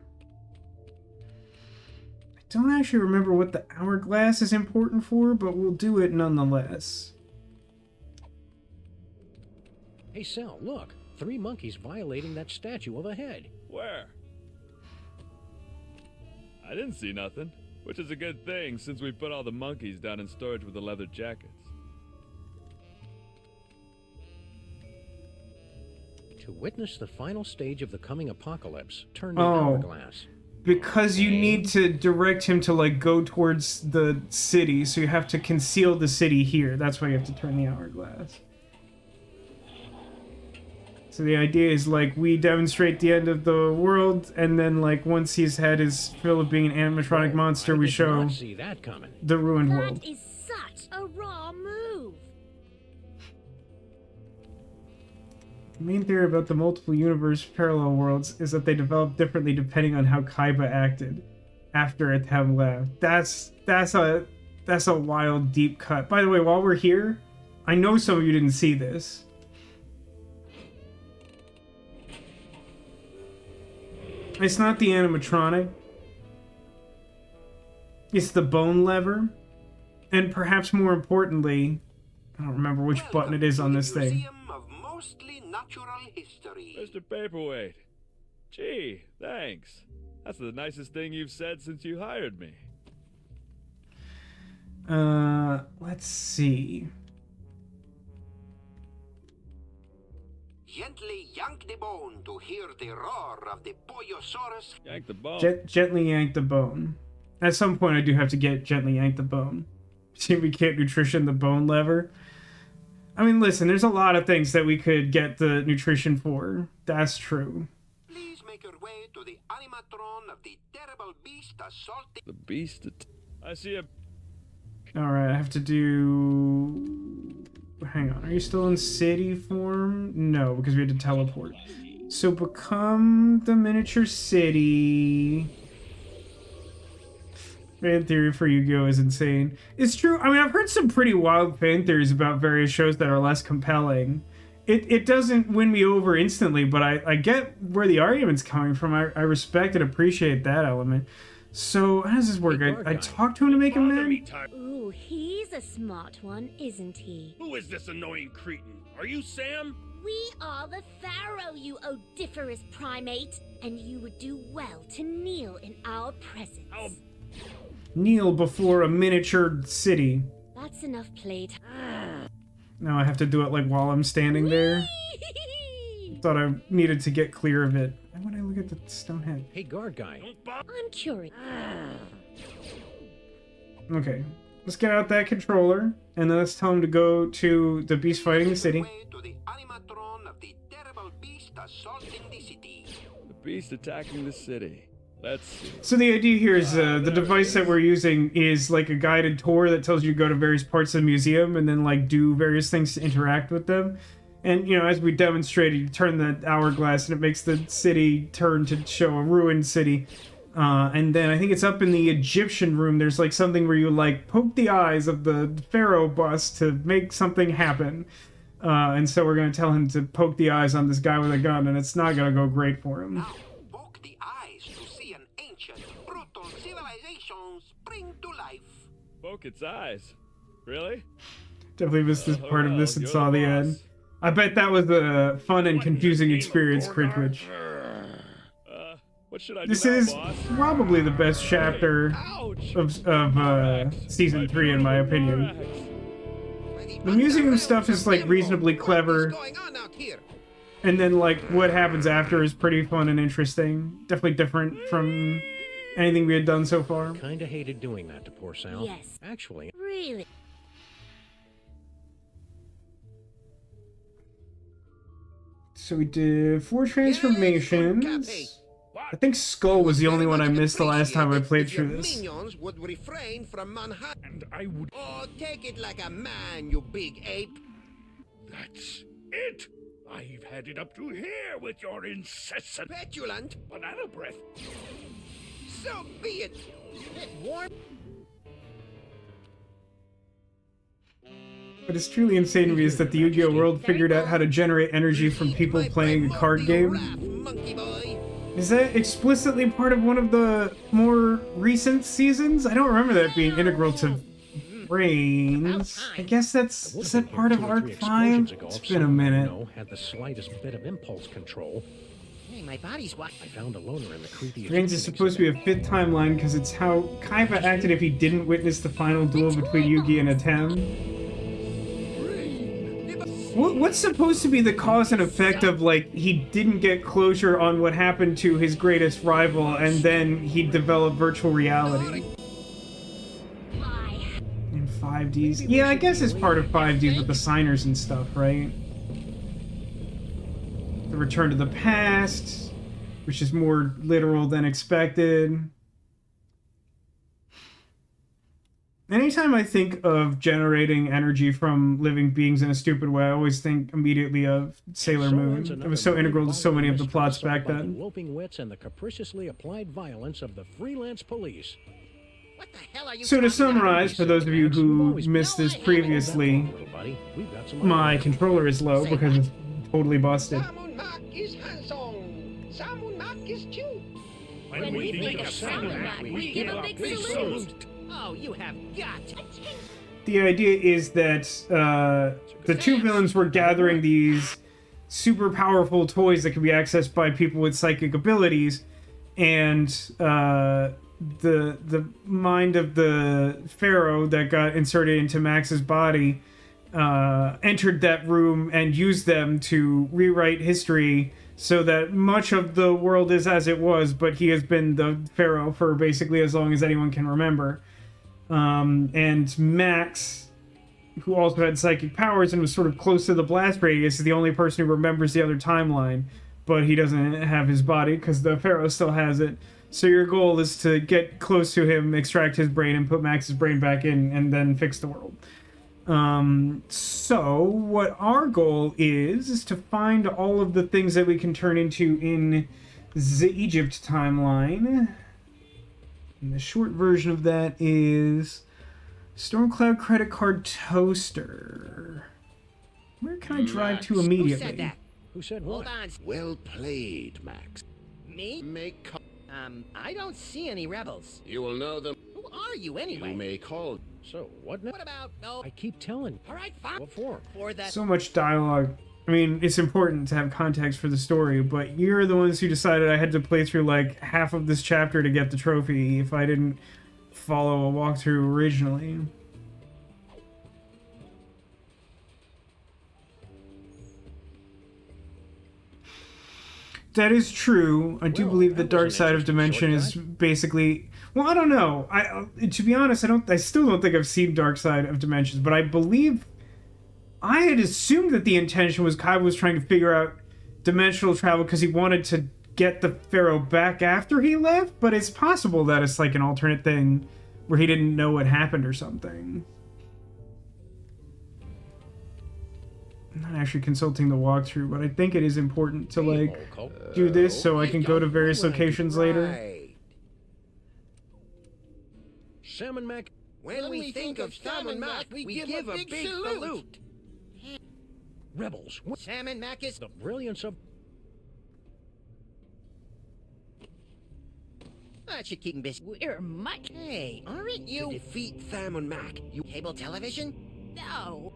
I don't actually remember what the hourglass is important for, but we'll do it nonetheless. Hey, Sal, look. 3 monkeys violating that statue of a head. Where? I didn't see nothing, which is a good thing since we put all the monkeys down in storage with the leather jackets. To witness the final stage of the coming apocalypse, turn the hourglass. Because you need to direct him to, like, go towards the city, so you have to conceal the city here. That's why you have to turn the hourglass. So the idea is, like, we demonstrate the end of the world, and then, like, once his head is filled with being an animatronic monster, we show see that coming. the ruined world. That is such a raw move. The main theory about the multiple universe parallel worlds is that they develop differently depending on how Kaiba acted after Atem left. That's a wild deep cut. By the way, while we're here, I know some of you didn't see this. It's not the animatronic. It's the bone lever. And perhaps more importantly, I don't remember which button it is on this thing. Museum of Mostly Natural History. Mr. Paperweight. Gee, thanks. That's the nicest thing you've said since you hired me. Let's see. Gently yank the bone to hear the roar of the Pollosaurus. Yank the bone. Gently yank the bone. At some point, I do have to gently yank the bone. See if we can't nutrition the bone lever. I mean, listen, there's a lot of things that we could get the nutrition for. That's true. Please make your way to the animatron of the terrible beast assaulting. The beast. I see a. All right, I have to do. Hang on, are you still in city form? No, because we had to teleport. So become the miniature city. Fan theory for Yu-Gi-Oh! Is insane. It's true. I mean, I've heard some pretty wild fan theories about various shows that are less compelling. It doesn't win me over instantly, but I get where the argument's coming from. I respect and appreciate that element. So, how does this work? I talk to him to make him mad? Ooh, he's a smart one, isn't he? Who is this annoying cretin? Are you Sam? We are the Pharaoh, you odiferous primate, and you would do well to kneel in our presence. I'll... Kneel before a miniature city. That's enough playtime. Now I have to do it like while I'm standing there. Thought I needed to get clear of it. Why would I look at the stone head? Hey, guard guy. I'm curious. Okay, let's get out that controller, and then let's tell him to go to the beast fighting the city. To the animatron of the terrible beast assaulting the city. The beast attacking the city. Let's see. So the idea here is the device that we're using is like a guided tour that tells you to go to various parts of the museum and then like do various things to interact with them. And, you know, as we demonstrated, you turn the hourglass and it makes the city turn to show a ruined city. And then I think it's up in the Egyptian room. There's like something where you like poke the eyes of the pharaoh bust to make something happen. And so we're going to tell him to poke the eyes on this guy with a gun, and it's not going to go great for him. Now, poke the eyes to see an ancient, brutal civilization spring to life. Poke its eyes. Really? Definitely missed this part of this and You're saw the boss. end. I bet that was a fun and confusing experience, Critwitch. What should I do This now, is boss? probably the best chapter Ouch! of season 3, in my opinion. The museum stuff is like reasonably clever, What is going on out here? and then like what happens after is pretty fun and interesting. Definitely different from anything we had done so far. Kinda hated doing that to poor Sal. Yes. Actually, Really? So we did 4 transformations. I think Skull was the only one I missed the last time I played through this. Minions would refrain from Manhattan. And I would... Oh, take it like a man, you big ape. That's it! I've had it up to here with your incessant Petulant. banana breath. So be it. What is truly insane to me is that the Yu-Gi-Oh! World figured out how to generate energy from people playing a card game. Monkey boy. Is that explicitly part of one of the more recent seasons? I don't remember that being integral to Brains. I guess that's... Is that part of Arc 5? It's been a minute. Had the slightest bit of impulse control. Hey, my body's what? I found a loner in the creepy. Brains is supposed to be a 5th timeline because it's how Kaiba acted if he didn't witness the final duel between Yugi and Atem. What's supposed to be the cause and effect of, like, he didn't get closure on what happened to his greatest rival, and then he developed virtual reality? In 5Ds? Yeah, I guess it's part of 5Ds with the signers and stuff, right? The Return to the Past, which is more literal than expected. Anytime I think of generating energy from living beings in a stupid way, I always think immediately of Sailor Moon. It was so integral to so many of the plots back then. The loping wits and the capriciously applied violence of the freelance police. What the hell are you So to talking about? summarize, for those of you who missed this previously, my controller is low because it's totally busted. Samun Mak is handsome. Samun Mak is cute. When we think of Samurai, we give a big salute. Oh, you have got to. The idea is that the two villains were gathering these super powerful toys that can be accessed by people with psychic abilities, and the mind of the pharaoh that got inserted into Max's body entered that room and used them to rewrite history so that much of the world is as it was, but he has been the pharaoh for basically as long as anyone can remember. And Max who also had psychic powers and was sort of close to the blast radius, is the only person who remembers the other timeline, but he doesn't have his body because the Pharaoh still has it. So your goal is to get close to him, extract his brain, and put Max's brain back in, and then fix the world. So what our goal is to find all of the things that we can turn into in the Egypt timeline. And the short version of that is Stormcloud credit card toaster. Where can I drive to immediately? Who said that? Who said Hold what? on. Well played, Max. Me? I don't see any rebels. You will know them. Who are you anyway? You may call. So, what now? What about... Oh, I keep telling you. all right, fine. What for? For that... So much dialogue. I mean, it's important to have context for the story, but you're the ones who decided I had to play through like half of this chapter to get the trophy if I didn't follow a walkthrough originally. That is true. I do Well, believe the that was dark an side of interesting dimension is shortcut. basically. Well, I don't know. To be honest, I still don't think I've seen Dark Side of Dimensions, but I believe I had assumed that the intention was Kaiba was trying to figure out dimensional travel because he wanted to get the Pharaoh back after he left, but it's possible that it's like an alternate thing where he didn't know what happened or something. I'm not actually consulting the walkthrough, but I think it is important to like do this so I can go to various locations later. Right. Salmon Mac. When we think of Salmon Mac, we give a big salute. Rebels. What? Salmon Mac is... The brilliance of... That should keep him busy. We're Mike. Hey, aren't you... To defeat Salmon Mac, you Cable television? No.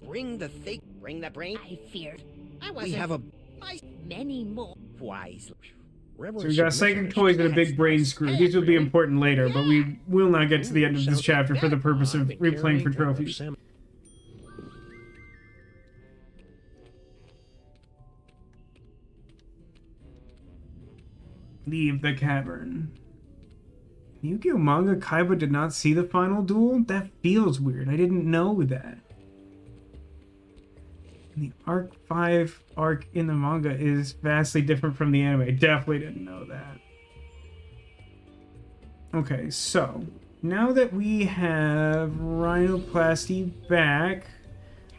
Bring the fake... Bring the brain? I feared. I wasn't... we have a Many more. Wise. So we got psychic toys and a big brain screw. These will be important later, but we will not get to the end of this chapter for the purpose of replaying for trophies. Leave the cavern. Yu-Gi-Oh! Manga Kaiba did not see the final duel? That feels weird. I didn't know that. And the Arc 5 arc in the manga is vastly different from the anime. Definitely didn't know that. Okay, so now that we have Rhinoplasty back,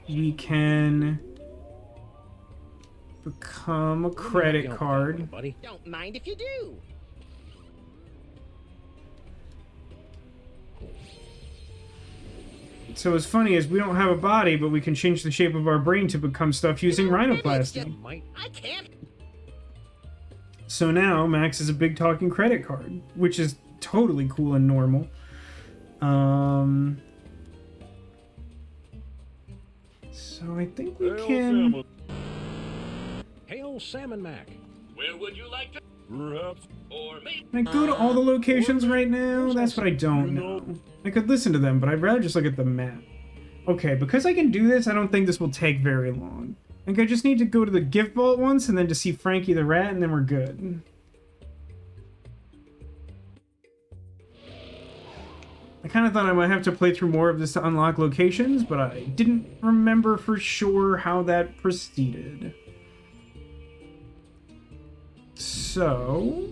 we can become a credit card. Buddy. Don't mind if you do. So what's funny is we don't have a body, but we can change the shape of our brain to become stuff using rhinoplasty. Might. I can't. So now Max is a big talking credit card, which is totally cool and normal. So I think we can... Hail Salmon Mac. Where would you like to? Perhaps. Or maybe. Can I go to all the locations right now? That's what I don't know. I could listen to them, but I'd rather just look at the map. Okay, because I can do this, I don't think this will take very long. I think I just need to go to the gift vault once, and then to see Frankie the Rat, and then we're good. I kind of thought I might have to play through more of this to unlock locations, but I didn't remember for sure how that proceeded. So...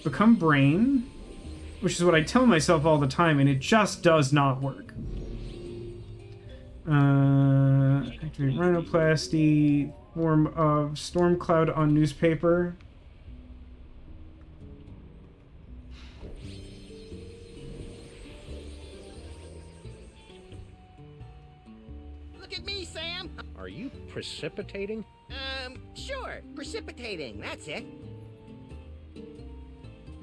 become brain, which is what I tell myself all the time, and it just does not work. Activate rhinoplasty, form of Stormcloud on newspaper. Look at me, Sam. Are you precipitating? Sure. Precipitating. That's it.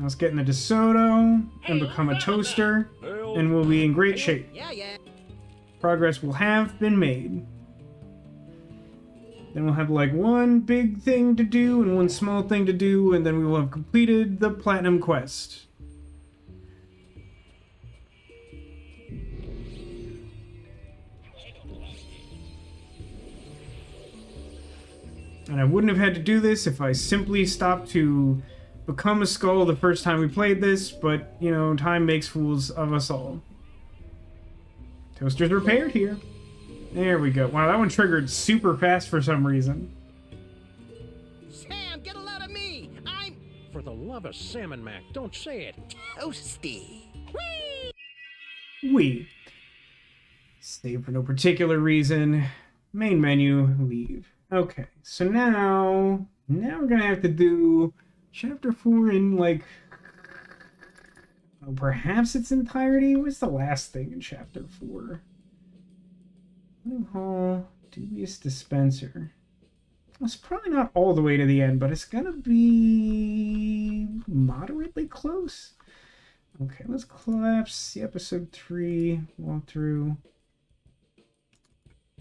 Let's get in the Desoto and become a toaster, and we'll be in great shape. Yeah, yeah. Progress will have been made. Then we'll have like one big thing to do and one small thing to do, and then we will have completed the Platinum Quest. And I wouldn't have had to do this if I simply stopped to become a skull the first time we played this, but, you know, time makes fools of us all. Toaster's repaired here. There we go. Wow, that one triggered super fast for some reason. Sam, get a load of me! I'm For the love of salmon, Mac, don't say it. toasty. We. Save for no particular reason. Main menu, leave. Okay, so now we're gonna have to do chapter 4 in, like, perhaps its entirety. What's the last thing in chapter 4? Hall, dubious dispenser. It's probably not all the way to the end, but it's gonna be moderately close. Okay, let's collapse the episode 3 walkthrough.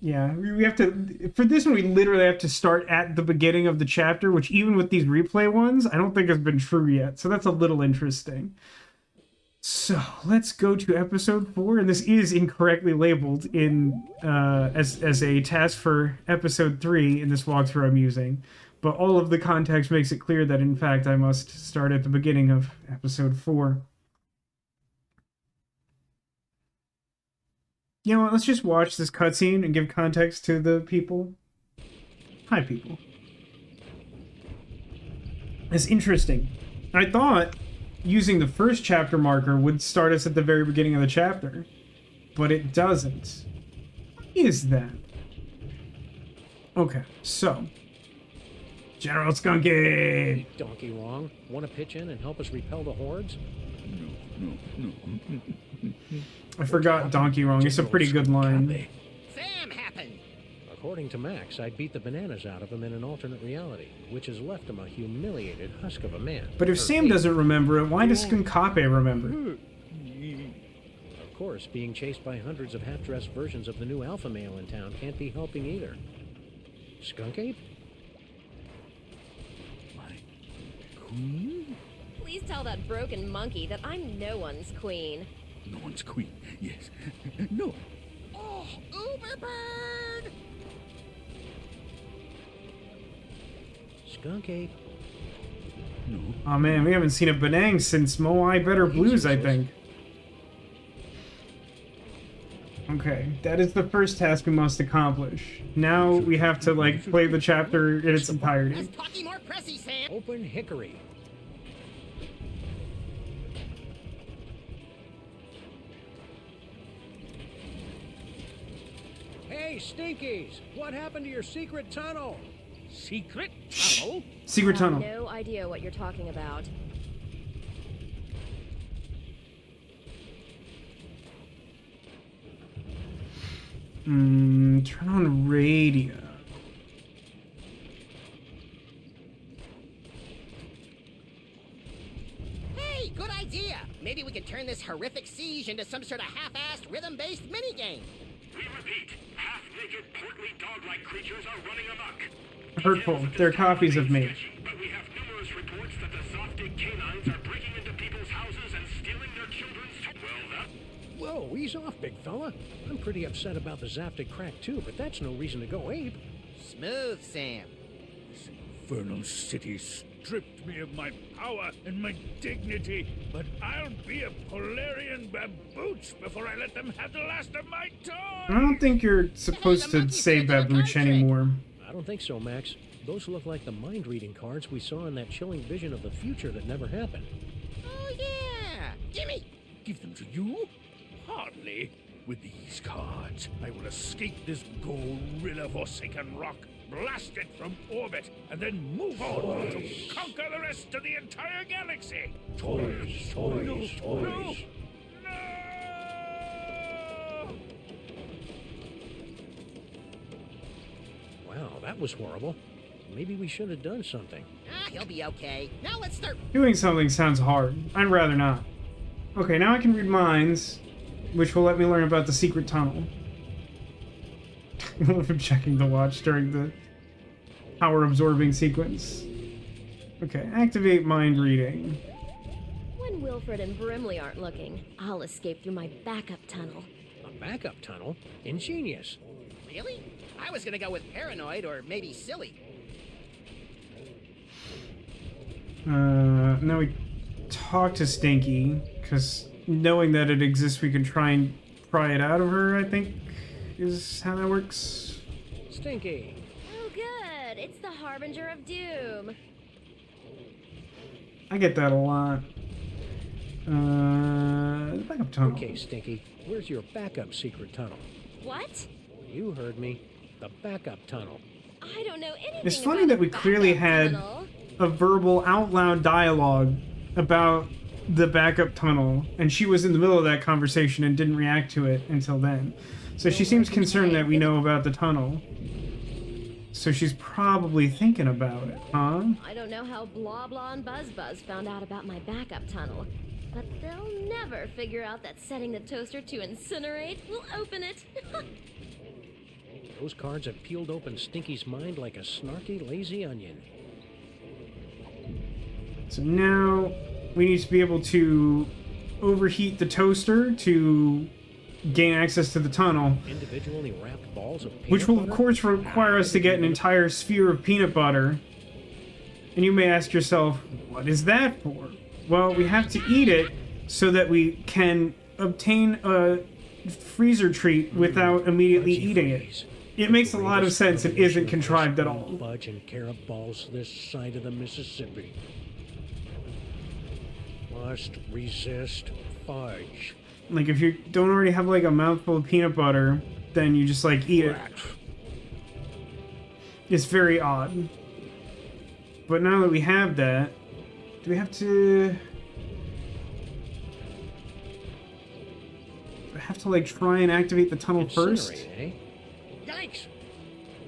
Yeah, we have to, for this one, we literally have to start at the beginning of the chapter, which even with these replay ones, I don't think has been true yet. So that's a little interesting. So let's go to episode 4, and this is incorrectly labeled in as a task for episode 3 in this walkthrough I'm using. But all of the context makes it clear that, in fact, I must start at the beginning of episode 4. You know what, let's just watch this cutscene and give context to the people. Hi, people. It's interesting. I thought using the first chapter marker would start us at the very beginning of the chapter, but it doesn't. Why is that? Okay, so. General Skunky! Donkey wrong. Want to pitch in and help us repel the hordes? No. I forgot Donkey Wrong. It's a pretty good line. Sam happened. According to Max, I beat the bananas out of him in an alternate reality, which has left him a humiliated husk of a man. But if Sam doesn't remember it, why does Skunkape remember it? Of course, being chased by hundreds of half-dressed versions of the new alpha male in town can't be helping either. Skunk Ape? My queen? Please tell that broken monkey that I'm no one's queen. No one's queen. Yes. No. Oh, Uberbird! Skunk Ape? No. Oh man, we haven't seen a Benang since Moai Better Blues, I think. Okay, that is the first task we must accomplish. Now we have to, like, play the chapter in its entirety. Let's talking more pressy, Sam. Open hickory. Hey, Stinkies! What happened to your secret tunnel? Secret tunnel? Secret tunnel. No idea what you're talking about. Turn on radio. Hey, good idea. Maybe we could turn this horrific siege into some sort of half-assed rhythm-based minigame. We repeat, half-naked, portly dog-like creatures are running amok. Hurtful. They're copies of me. But we have numerous reports that the Zoptic canines are breaking into people's houses and stealing their children's toys. Well, that... Whoa, ease off, big fella. I'm pretty upset about the Zaptic crack too, but that's no reason to go ape. Smooth, Sam. This infernal city stripped me of my power and my dignity, but I'll be a Polarian babooch before I let them have the last of my toys! I don't think you're supposed to say Babooch anymore. I don't think so, Max. Those look like the mind-reading cards we saw in that chilling vision of the future that never happened. Oh, yeah. Gimme. Give them to you? Hardly. With these cards, I will escape this gorilla-forsaken rock, blast it from orbit, and then move on to conquer the rest of the entire galaxy. Toys, toys, toys. No! Wow, that was horrible. Maybe we should have done something. Ah, he'll be okay. Now let's start. Doing something sounds hard. I'd rather not. Okay, now I can read minds, which will let me learn about the secret tunnel. I love him checking the watch during the power-absorbing sequence. Okay, activate mind reading. When Wilfred and Brimley aren't looking, I'll escape through my backup tunnel. A backup tunnel? Ingenious. Really? I was gonna go with paranoid or maybe silly. Now we talk to Stinky, because knowing that it exists, we can try and pry it out of her, I think, is how that works. Stinky. Oh, good. It's the harbinger of doom. I get that a lot. Backup tunnel. Okay, Stinky. Where's your backup secret tunnel? What? You heard me. The backup tunnel. I don't know anything. It's funny about that we the clearly backup had tunnel. a verbal, out loud dialogue about the backup tunnel, and she was in the middle of that conversation and didn't react to it until then. So she seems concerned that we know about the tunnel. So she's probably thinking about it, huh? I don't know how Blah Blah and Buzz Buzz found out about my backup tunnel, but they'll never figure out that setting the toaster to incinerate will open it. Those cards have peeled open Stinky's mind like a snarky, lazy onion. So now we need to be able to overheat the toaster to gain access to the tunnel, Individually wrapped balls of peanut which will butter? of course require us to get an entire sphere of peanut butter. And you may ask yourself, what is that for? Well, we have to eat it so that we can obtain a freezer treat without immediately Fudgy eating freeze. it. It makes a lot of sense. It isn't contrived at all. Fudge and carob balls this side of the Mississippi. Must resist fudge. Like, if you don't already have, like, a mouthful of peanut butter, then you just, like, eat it. It's very odd. But now that we have that, do we have to... do I have to, like, try and activate the tunnel first? Incinerate, eh? Yikes!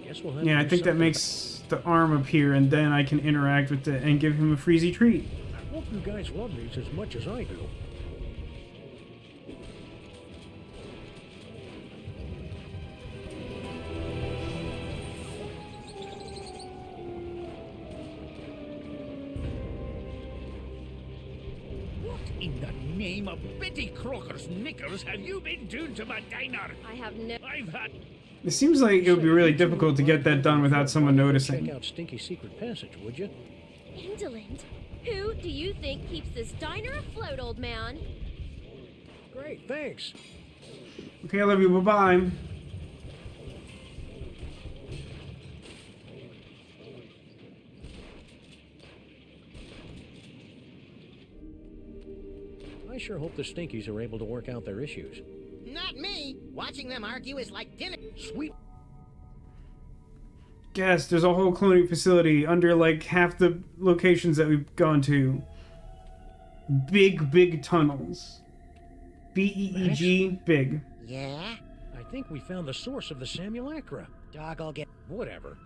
Guess we'll have Yeah, to I do think that something makes the arm appear, and then I can interact with it and give him a freezy treat. I hope you guys love these as much as I do. What in the name of Betty Crocker's knickers have you been doing to my diner? I have no. I've had... It seems like it would be really difficult to get that done without someone Check noticing. out Stinky's secret passage, would you? Indolent? Who do you think keeps this diner afloat, old man? Great, thanks. Okay, I love you, bye-bye. I sure hope the Stinkies are able to work out their issues. Not me. Watching them argue is like dinner. Sweet. Guess there's a whole cloning facility under like half the locations that we've gone to. Big tunnels. B-E-E-G, big. Yeah? I think we found the source of the simulacra. Dog, I'll get... Whatever.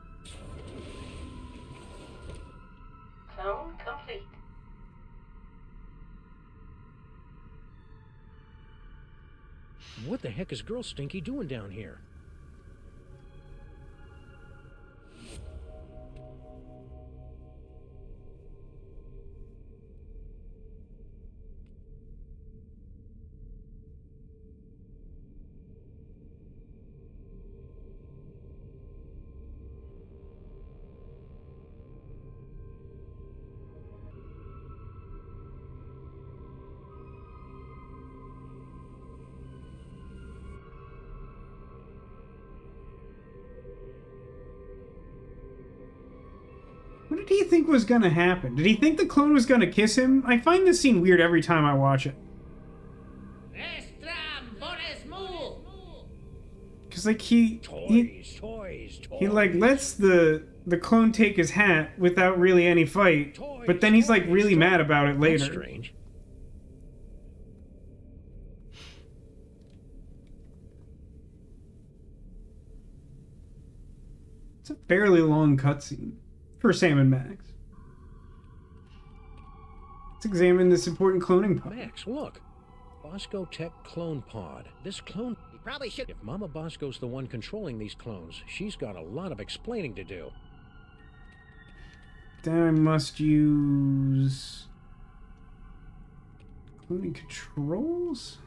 Clone complete. What the heck is Girl Stinky doing down here? What did he think was gonna happen? Did he think the clone was gonna kiss him? I find this scene weird every time I watch it. Cause like he like lets the clone take his hat without really any fight, but then he's like really mad about it later. That's strange. It's a fairly long cutscene for Sam and Max. Let's examine this important cloning pod. Max, look. Vasco Tech Clone Pod. This clone... You probably should... If Mama Bosco's the one controlling these clones, she's got a lot of explaining to do. Then I must use... cloning controls?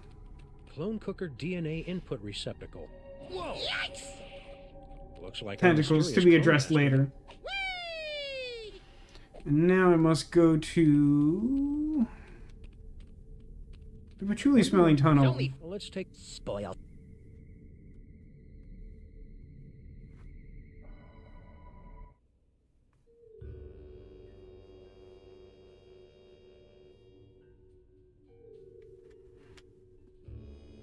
Clone Cooker DNA input receptacle. Whoa! Yikes! Looks like Tentacles to be addressed later. And now I must go to... The patchouli smelling tunnel. Well, let's take spoil.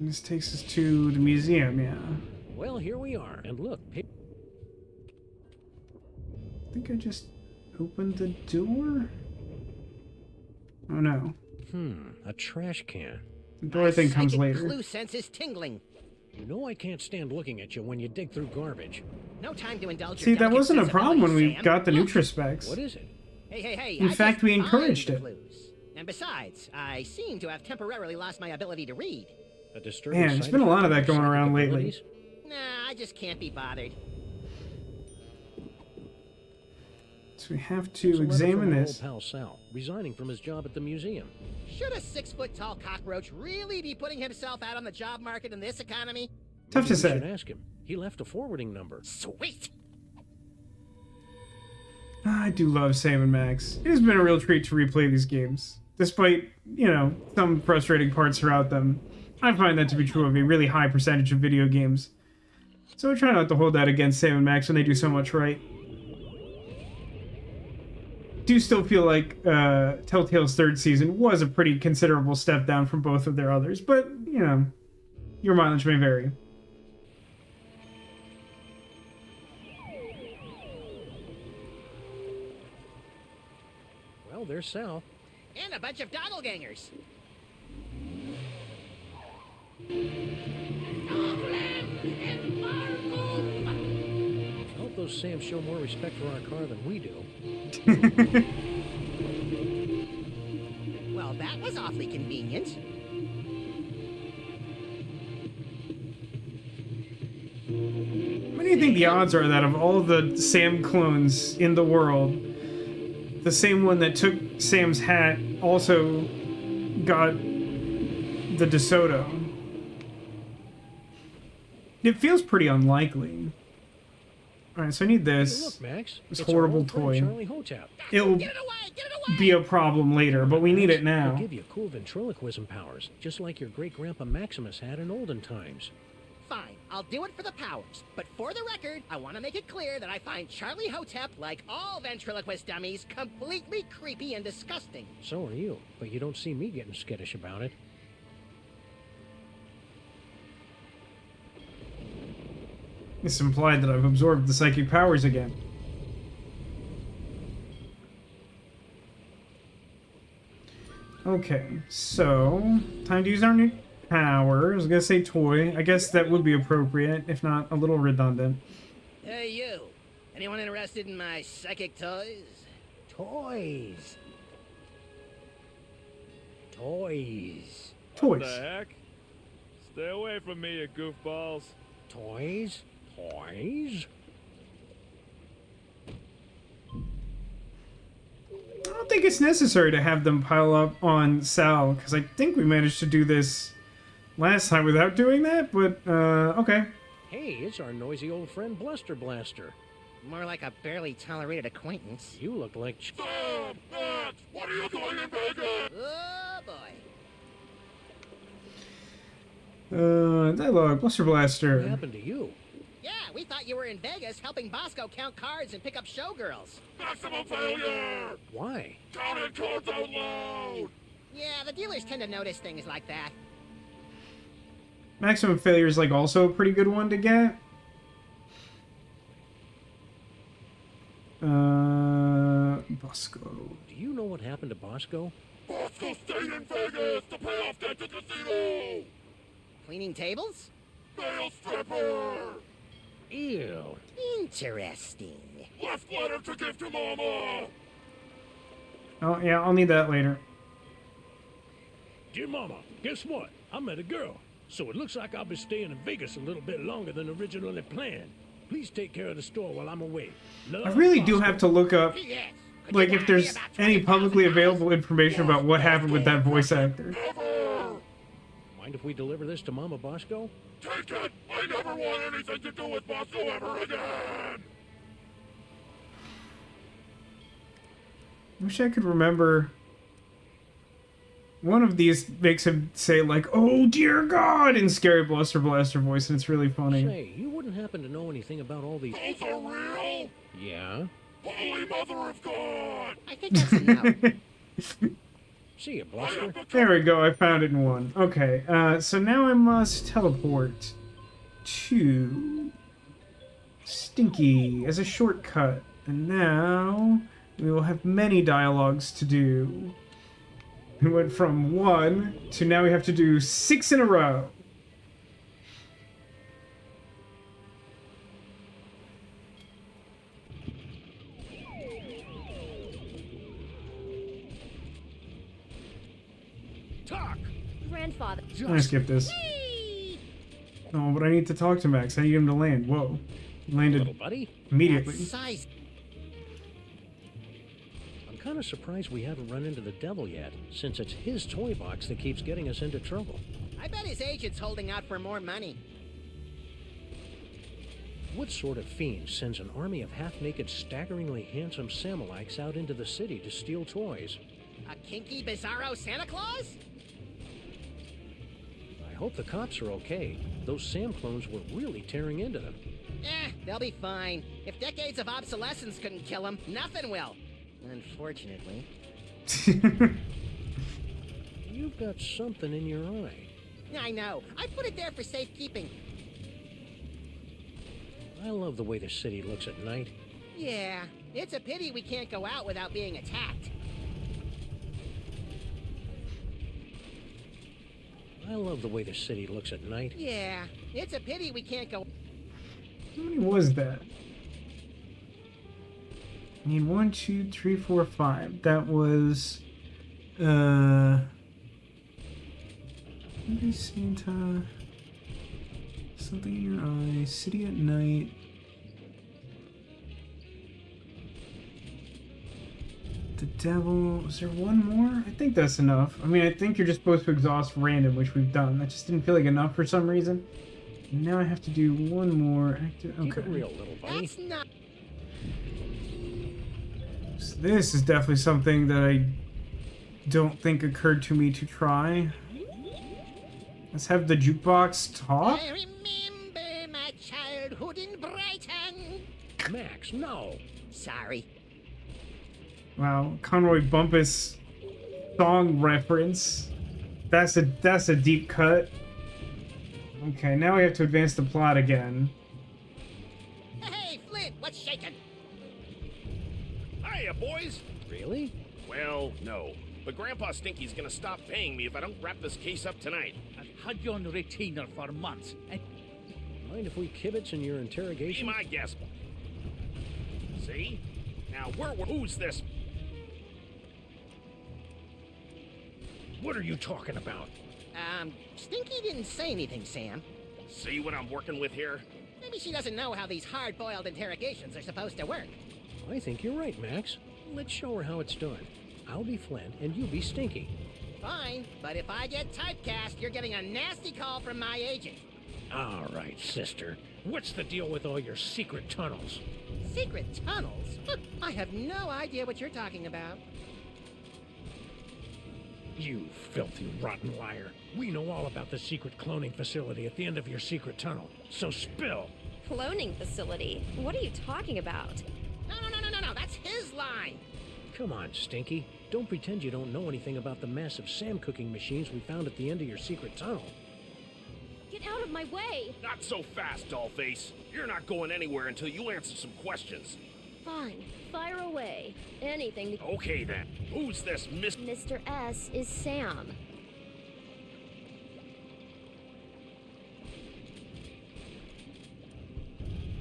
This takes us to the museum, yeah. Well, here we are. And look, I think I just opened the door? Oh no. a trash can. The door thing comes later. Clue sense is tingling. You know I can't stand looking at you when you dig through garbage. No time to indulge See, your that wasn't a problem when we Sam. got the Nutrispecs. What is it? Hey, In I fact, just we find encouraged the it. clues. And besides, I seem to have temporarily lost my ability to read. A disturbing Man, there's side been a lot of effect that going psychic around lately. abilities? Nah, I just can't be bothered. So we have It's to a letter examine from our this. old pal Sal, resigning from his job at the museum. Should a 6-foot-tall cockroach really be putting himself out on the job market in this economy? Tough to Maybe we should say. ask him. He left a forwarding number. Sweet! I do love Sam and Max. It has been a real treat to replay these games. Despite, you know, some frustrating parts throughout them. I find that to be true of a really high percentage of video games. So I try not to hold that against Sam and Max when they do so much right. Do still feel like Telltale's third season was a pretty considerable step down from both of their others, but, you know, your mileage may vary. Well, there's Sal. And a bunch of doppelgangers. I hope those Sams show more respect for our car than we do. Well, that was awfully convenient. What do you think the odds are that of all the Sam clones in the world, the same one that took Sam's hat also got the Desoto? It feels pretty unlikely. Alright, so I need Hey, this. look, Max. This It's our horrible old friend toy. Charlie Hotep. It'll Get it away! Get it away! be a problem later, but we need it He'll now. give you cool ventriloquism powers, just like your great-grandpa Maximus had in olden times. Fine, I'll do it for the powers. But for the record, I want to make it clear that I find Charlie Hotep, like all ventriloquist dummies, completely creepy and disgusting. So are you, but you don't see me getting skittish about it. It's implied that I've absorbed the psychic powers again. Okay, so time to use our new power. I was gonna say toy. I guess that would be appropriate, if not a little redundant. Hey, you. Anyone interested in my psychic toys? Toys. Toys. What Toys. the heck? Stay away from me, you goofballs. Toys? Toys? I don't think it's necessary to have them pile up on Sal, because I think we managed to do this last time without doing that, but, okay. Hey, it's our noisy old friend Bluster Blaster. More like a barely tolerated acquaintance. You look like... Sam! Max! What are you doing in Vegas? Oh, boy. Dialogue, Bluster What Blaster. happened to you? Yeah, we thought you were in Vegas helping Vasco count cards and pick up showgirls. Maximum failure! Why? Counting cards out loud! Yeah, the dealers tend to notice things like that. Maximum Failure is, like, also a pretty good one to get. Vasco. Do you know what happened to Bosco? Vasco stayed in Vegas to pay off debt to casino! Cleaning tables? Male stripper! Ew. Interesting. Left letter to give to Mama! Oh, yeah, I'll need that later. Dear Mama, guess what? I met a girl. So it looks like I'll be staying in Vegas a little bit longer than originally planned. Please take care of the store while I'm away. Love, I really do Vasco. have to look up, Yes. Could like, you if buy me there's about any publicly $20,000? available information about what happened with that voice actor. Never! Mind if we deliver this to Mama Bosco? Take it! I never want anything to do with Vasco ever again! Wish I could remember One of these makes him say, like, "Oh, dear God," in Scary Blaster voice, and it's really funny. Say, you wouldn't happen to know anything about all these... Those are real! Yeah? Holy Mother of God! I think that's enough. See ya, Blaster. There we go, I found it in one. Okay, so now I must teleport to Stinky as a shortcut. And now we will have many dialogues to do. We went from 1 to now we have to do 6 in a row. Talk! Grandfather. I'm gonna skip this. Oh, but I need to talk to Max. I need him to land. Whoa. He landed Little buddy. immediately. Size. I'm kind of surprised we haven't run into the devil yet, since it's his toy box that keeps getting us into trouble. I bet his agent's holding out for more money. What sort of fiend sends an army of half-naked, staggeringly handsome Samalites out into the city to steal toys? A kinky, bizarro Santa Claus? I hope the cops are okay. Those Sam clones were really tearing into them. They'll be fine. If decades of obsolescence couldn't kill them, nothing will. Unfortunately. You've got something in your eye. I know. I put it there for safekeeping. I love the way the city looks at night. Yeah, it's a pity we can't go out without being attacked. I love the way the city looks at night. Yeah, it's a pity we can't go... How many was that? I need 1, 2, 3, 4, 5. That was maybe Santa. Something in your eye. City at night. The devil. Was there one more? I think that's enough. I mean, I think you're just supposed to exhaust random, which we've done. That just didn't feel like enough for some reason. And now I have to do one more. Keep Okay. it real, little buddy. That's not... So this is definitely something that I don't think occurred to me to try. Let's have the jukebox talk. I remember my childhood in Brighton. Max, no. Sorry. Wow, Conroy Bumpus song reference. That's a deep cut. Okay, now we have to advance the plot again. Hey, Flint, what's shaking? Hiya, boys! Really? Well, no. But Grandpa Stinky's gonna stop paying me if I don't wrap this case up tonight. I've had you on retainer for months. And Mind if we kibitz in your Be interrogation? my guest. See? Now, who's this? What are you talking about? Stinky didn't say anything, Sam. See what I'm working with here? Maybe she doesn't know how these hard-boiled interrogations are supposed to work. I think you're right, Max. Let's show her how it's done. I'll be Flint, and you be Stinky. Fine, but if I get typecast, you're getting a nasty call from my agent. All right, sister. What's the deal with all your secret tunnels? Secret tunnels? I have no idea what you're talking about. You filthy, rotten liar. We know all about the secret cloning facility at the end of your secret tunnel. So spill. Cloning facility? What are you talking about? No, that's his line. Come on, Stinky. Don't pretend you don't know anything about the massive Sam cooking machines we found at the end of your secret tunnel. Get out of my way! Not so fast, dollface. You're not going anywhere until you answer some questions. Fine, fire away. Anything to... Okay then. Who's this Miss... Mr. S is Sam.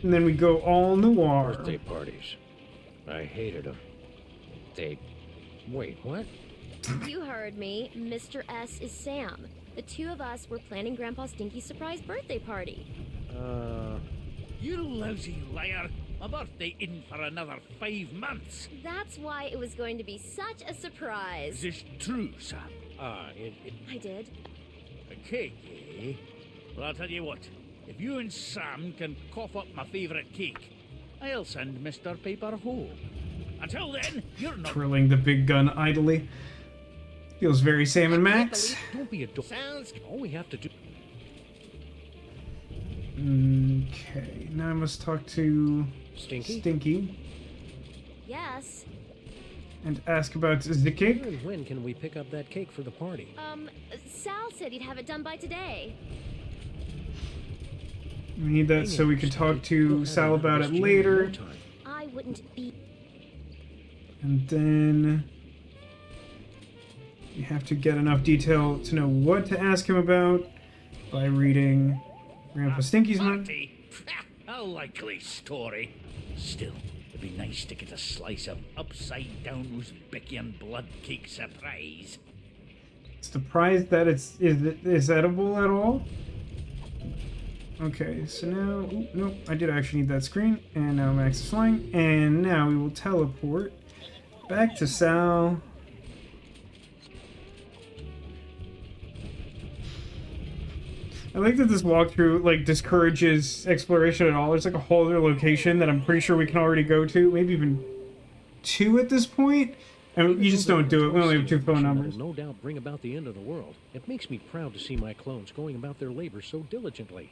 And then we go all noir. Birthday parties. I hated them. Wait, what? You heard me. Mr. S is Sam. The two of us were planning Grandpa Stinky's surprise birthday party. you lousy liar. My birthday isn't for another 5 months. That's why it was going to be such a surprise. Is this true, Sam? I did. A cake, eh? Well, I'll tell you what. If you and Sam can cough up my favourite cake, I'll send Mr. Paper home. Until then, you're not... Twirling the big gun idly. Feels very Sam and Max. Don't be a dork. Sounds All we have to do. Okay, now I must talk to Stinky Yes. and ask about the cake. Where and when can we pick up that cake for the party? Sal said he'd have it done by today. We need that so we can talk to Sal about it later. I wouldn't be. And then you have to get enough detail to know what to ask him about by reading Grandpa Stinky's mind. Party? A likely story. Still, it'd be nice to get a slice of upside-down Uzbekian blood cake surprise. Surprised that is edible at all? Okay, so now... Ooh, nope, I did actually need that screen. And now Max is flying. And now we will teleport back to Sal. I like that this walkthrough, like, discourages exploration at all. There's, like, a whole other location that I'm pretty sure we can already go to. Maybe even 2 at this point. And you just don't do it. We only have 2 phone numbers. No doubt bring about the end of the world. It makes me proud to see my clones going about their labor so diligently.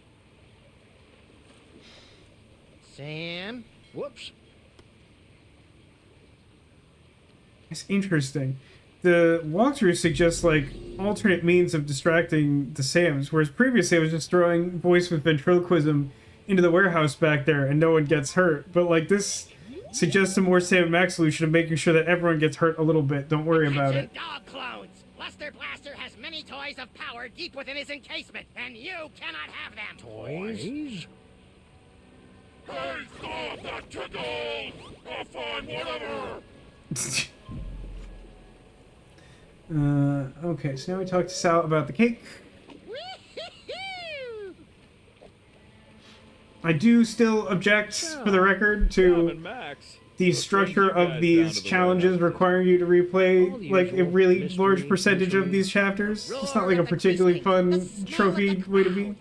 Sam? Whoops. It's interesting. The walkthrough suggests, like, alternate means of distracting the Sams, whereas previously I was just throwing voice with ventriloquism into the warehouse back there and no one gets hurt. But, like, this suggests a more Sam and Max solution of making sure that everyone gets hurt a little bit. Don't worry about it. Dog clones! Luster Blaster has many toys of power deep within his encasement, and you cannot have them! Toys? Hey, stop that tickle! Oh, fine, whatever! Okay, so now we talk to Sal about the cake. I do still object, for the record, to the structure of these challenges requiring you to replay, like, a really large percentage of these chapters. It's not, like, a particularly fun trophy way to be.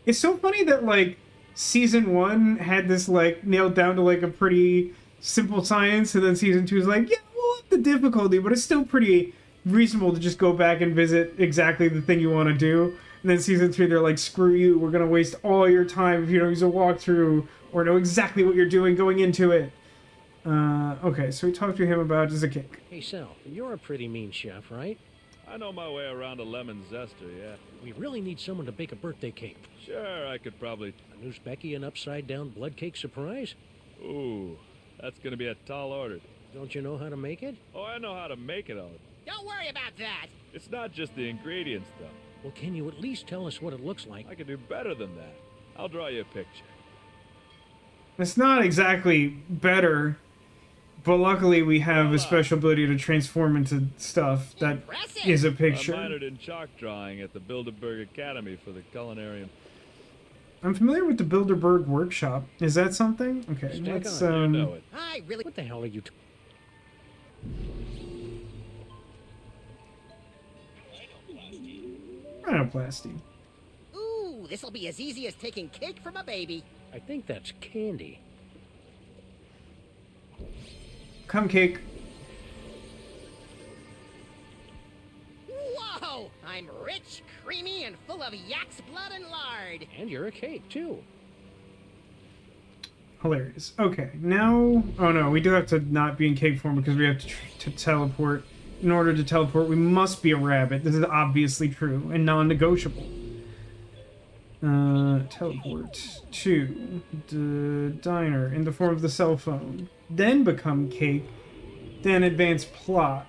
It's so funny that, like, Season 1 had this, like, nailed down to, like, a pretty simple science, and then Season 2 is like, yeah, we'll up the difficulty, but it's still pretty reasonable to just go back and visit exactly the thing you want to do. And then Season 3, they're like, screw you, we're going to waste all your time if you don't use a walkthrough or know exactly what you're doing going into it. Okay, so we talked to him about the cake. Hey, Sal, you're a pretty mean chef, right? I know my way around a lemon zester, yeah. We really need someone to bake a birthday cake. Sure, I could probably... A Uzbekian upside-down blood cake surprise? Ooh, that's gonna be a tall order. Don't you know how to make it? Oh, I know how to make it all. Don't worry about that! It's not just the ingredients, though. Well, can you at least tell us what it looks like? I can do better than that. I'll draw you a picture. It's not exactly better, but luckily we have a special ability to transform into stuff that is a picture. I minored in chalk drawing at the Bilderberg Academy for the culinary. I'm familiar with the Bilderberg Workshop. Is that something? Okay, let's, You know it. I really... What the hell are you... Rhinoplasty. Ooh, this'll be as easy as taking cake from a baby. I think that's candy. Come cake. Whoa! I'm rich, creamy, and full of yak's blood and lard. And you're a cake, too. Hilarious. Okay, now... Oh no, we do have to not be in cake form because we have to teleport. In order to teleport, we must be a rabbit. This is obviously true and non-negotiable. Teleport to the diner in the form of the cell phone. Then become cake. Then advance plot.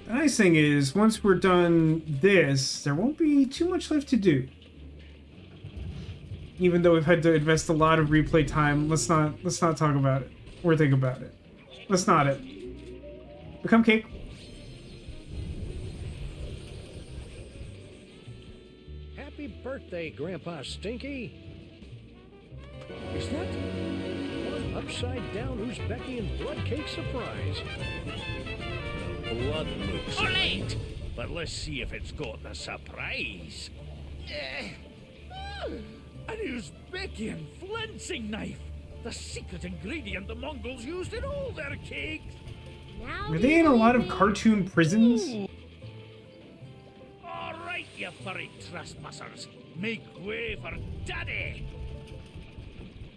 The nice thing is, once we're done this, there won't be too much left to do. Even though we've had to invest a lot of replay time, let's not talk about it or think about it. Let's not it. Become cake. Happy birthday, Grandpa Stinky. Is that one upside-down Uzbekian blood cake surprise? Blood looks... Too late! but let's see if it's got the surprise. A Uzbekian flensing knife! The secret ingredient the Mongols used in all their cakes! Now Are they in a lot of cartoon prisons? Alright, you furry trespassers! Make way for Daddy!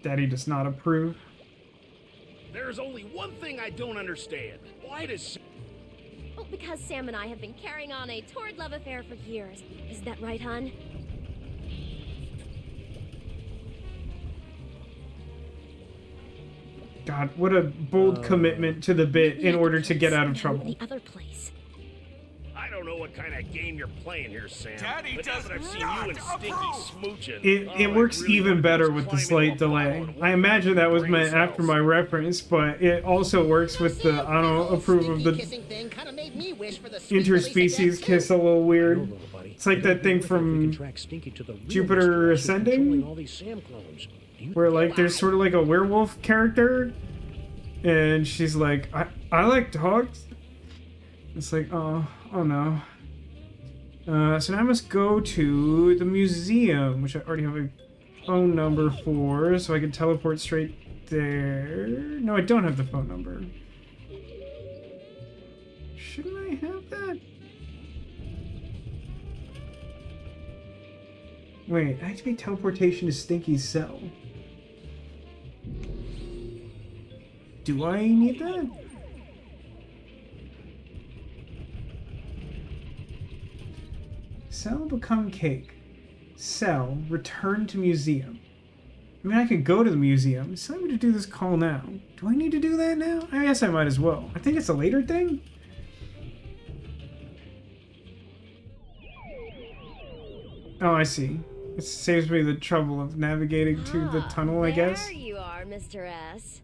Daddy does not approve. There's only one thing I don't understand. Why does... Oh, because Sam and I have been carrying on a torrid love affair for years. Is that right, hon? God, what a bold commitment to the bit in order to get out of trouble. The other place. I don't know what kind of game you're playing here, Sam. Daddy but now that I've seen you and Stinky smooching... It works really even want better to with the climb slight into a pile delay. and I imagine that was meant brain after cells. my reference, but it also works with the I don't approve of the interspecies kiss a little weird. It's like that thing from Jupiter Ascending, where like there's sort of like a werewolf character, and she's like, I like dogs. It's like, oh no. So now I must go to the museum, which I already have a phone number for, so I can teleport straight there. No, I don't have the phone number. Shouldn't I have that? Wait, activate teleportation to Stinky's cell. Do I need that? Cell become cake. Cell return to museum. I mean, I could go to the museum. It's time to do this call now. Do I need to do that now? I guess I might as well. I think it's a later thing. Oh, I see. It saves me the trouble of navigating to the tunnel, I guess. There you are, Mr. S.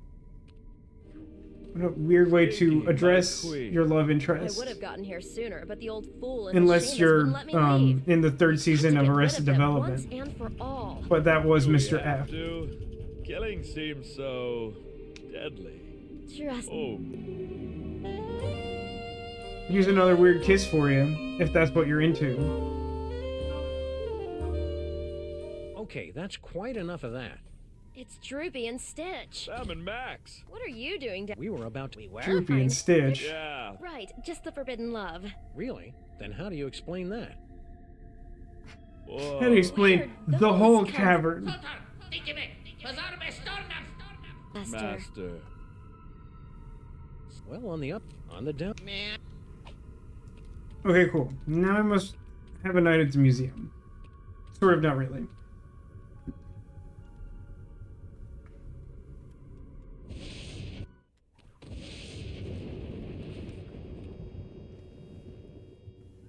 What a weird way to address your love I interest. would have gotten here sooner, but the old fool in Unless Seamus you're wouldn't let me leave. in the third season of Get rid Arrested him Development. once and for all. But that was Do we Mr. have F. to? Killing seems so deadly. Trust Oh, Here's another weird kiss for you, if that's what you're into. Okay, that's quite enough of that. It's Droopy and Stitch. Sam and Max. What are you doing down? We were about to... Droopy and Stitch. Yeah. Right, just the forbidden love. Really? Then how do you explain that? Whoa. How do you explain Where the those whole come- cavern? Master. Well, on the up, on the down... Okay, cool. Now I must have a night at the museum. Sort of, not really.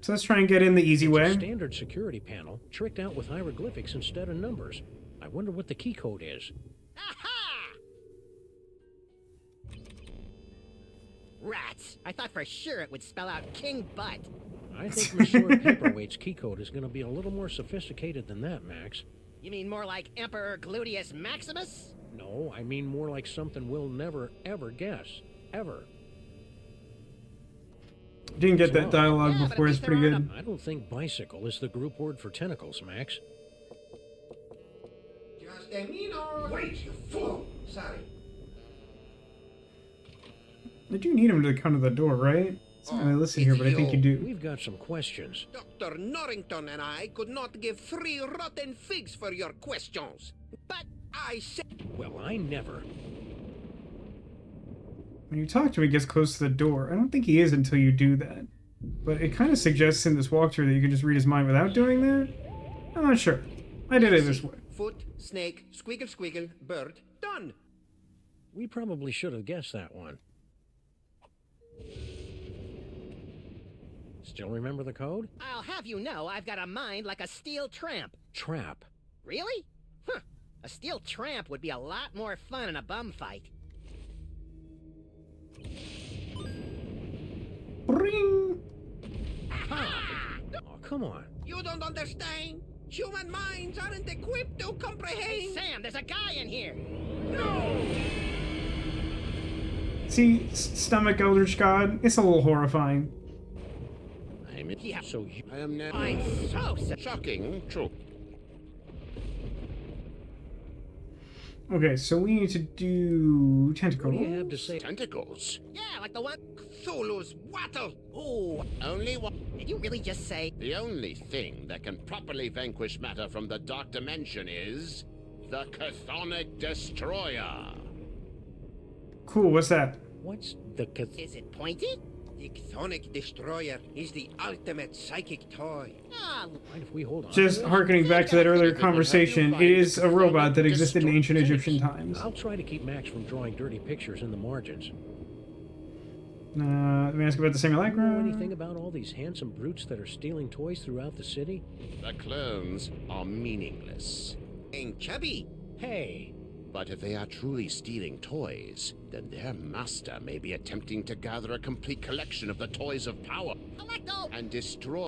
So let's try and get in the easy It's a way. standard security panel, tricked out with hieroglyphics instead of numbers. I wonder what the key code is. Rats! I thought for sure it would spell out King Butt. I think Monsieur Paperweight's key code is going to be a little more sophisticated than that, Max. You mean more like Emperor Gluteus Maximus? No, I mean more like something we'll never, ever guess. Ever. Didn't get that dialogue before, it's pretty good. I don't think bicycle is the group word for tentacles, Max. Just a minute. Wait, you fool. Sorry. I do need him to come to the door, right? It's not gonna listen here, but I think you do. We've got some questions. Dr. Norrington and I could not give 3 rotten figs for your questions. But I said... Well, I never. When you talk to him, he gets close to the door. I don't think he is until you do that. But it kind of suggests in this walkthrough that you can just read his mind without doing that. I'm not sure. I did it this way. Foot, snake, squiggle, squiggle, bird, done. We probably should have guessed that one. Still remember the code? I'll have you know I've got a mind like a steel tramp. Trap. Really? Huh. A steel tramp would be a lot more fun in a bum fight. Ring! Oh, come on. You don't understand. Human minds aren't equipped to comprehend. Hey, Sam, there's a guy in here. See, Stomach Eldritch God? It's a little horrifying. time. Yeah. So you... I am now. I'm so Shocking. True. Okay, so we need to do tentacles. What do you have to say? Tentacles. Yeah, like the one. Cthulhu's wattle. Oh, Only one. did you really just say? The only thing that can properly vanquish matter from the dark dimension is the chthonic destroyer. Cool, what's that? What's the... Is it pointy? The chthonic destroyer is the ultimate psychic toy. Ah, Mind if we hold on? Just harkening back to that earlier conversation, it is a robot that existed in ancient Egyptian times. I'll try to keep Max from drawing dirty pictures in the margins. Let me ask about the Do you know simulacrum. anything about all these handsome brutes that are stealing toys throughout the city? The clones are meaningless. And chubby. Hey, But if they are truly stealing toys, then their master may be attempting to gather a complete collection of the toys of power Electo! and destroy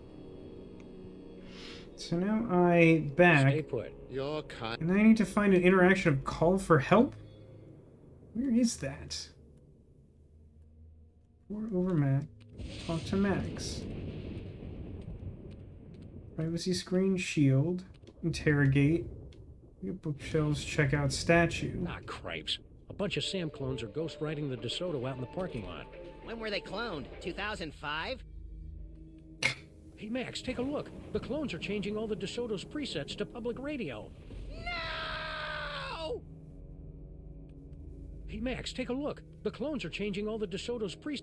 So now I back, stay put. your kind. and I need to find an interaction of call for help? Where is that? Pour over Mac. Talk to Max. Privacy screen, shield. Interrogate. Get bookshelves, check out statue. Ah, cripes. A bunch of Sam clones are ghostwriting the Desoto out in the parking lot. When were they cloned? 2005? Hey, Max, take a look. The clones are changing all the Desoto's presets to public radio. No! Hey, Max, take a look. The clones are changing all the Desoto's presets.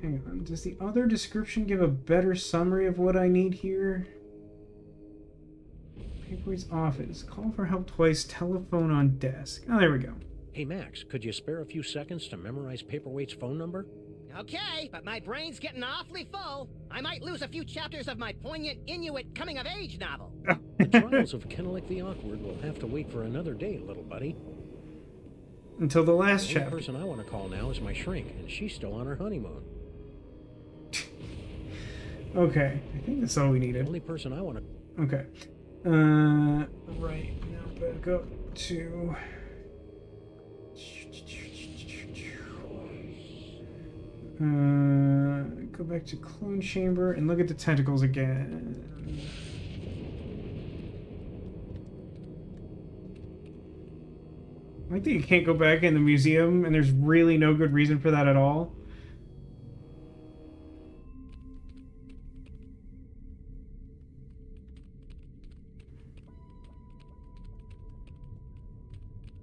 Hang on. Does the other description give a better summary of what I need here? Paperweight's office. Call for help twice. Telephone on desk. Oh, there we go. Hey, Max, could you spare a few seconds to memorize Paperweight's phone number? Okay, but my brain's getting awfully full. I might lose a few chapters of my poignant Inuit coming-of-age novel. The trials of Kennelik the Awkward will have to wait for another day, little buddy. Until the last The only chapter. person I want to call now is my shrink, and she's still on her honeymoon. Okay, I think that's all we The needed. only person I want to... Okay. Right, now back up to... Go back to clone chamber and look at the tentacles again. I think you can't go back in the museum, and there's really no good reason for that at all.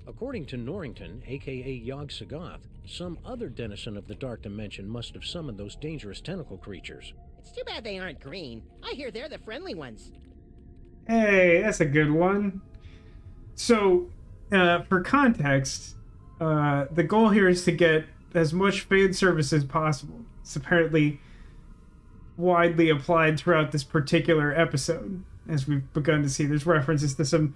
According to Norrington, aka Yog Sagoth, some other denizen of the Dark Dimension must have summoned those dangerous tentacle creatures. It's too bad they aren't green. I hear they're the friendly ones. Hey, that's a good one. So, for context, the goal here is to get as much fan service as possible. It's apparently widely applied throughout this particular episode, as we've begun to see. There's references to some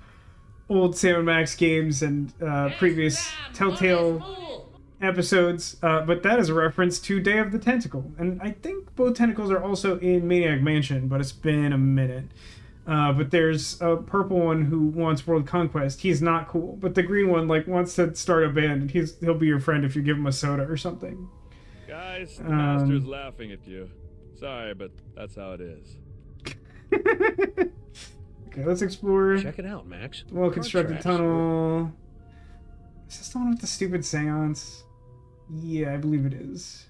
old Sam & Max games and previous Telltale episodes, but that is a reference to Day of the Tentacle. And I think both tentacles are also in Maniac Mansion, but it's been a minute. But there's a purple one who wants world conquest. He's not cool. But the green one wants to start a band, and he'll be your friend if you give him a soda or something. Guys, the master's laughing at you. Sorry, but that's how it is. Okay, let's explore. Check it out, Max. Well-constructed Card tracks. tunnel. Is this the one with the stupid seance? Yeah, I believe it is.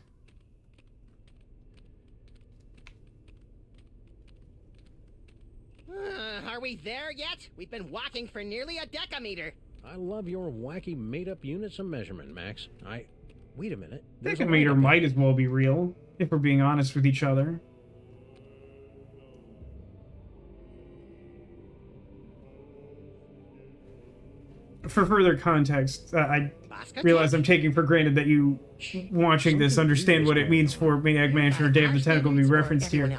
Are we there yet? We've been walking for nearly a decameter. I love your wacky made-up units of measurement, Max. Wait a minute. There's a Decameter light up might there. as well be real, if we're being honest with each other. For further context, I Vasco, realize I'm taking for granted that you, watching this, understand what it means for Maniac Mansion or Day of the Tentacle to be referenced here.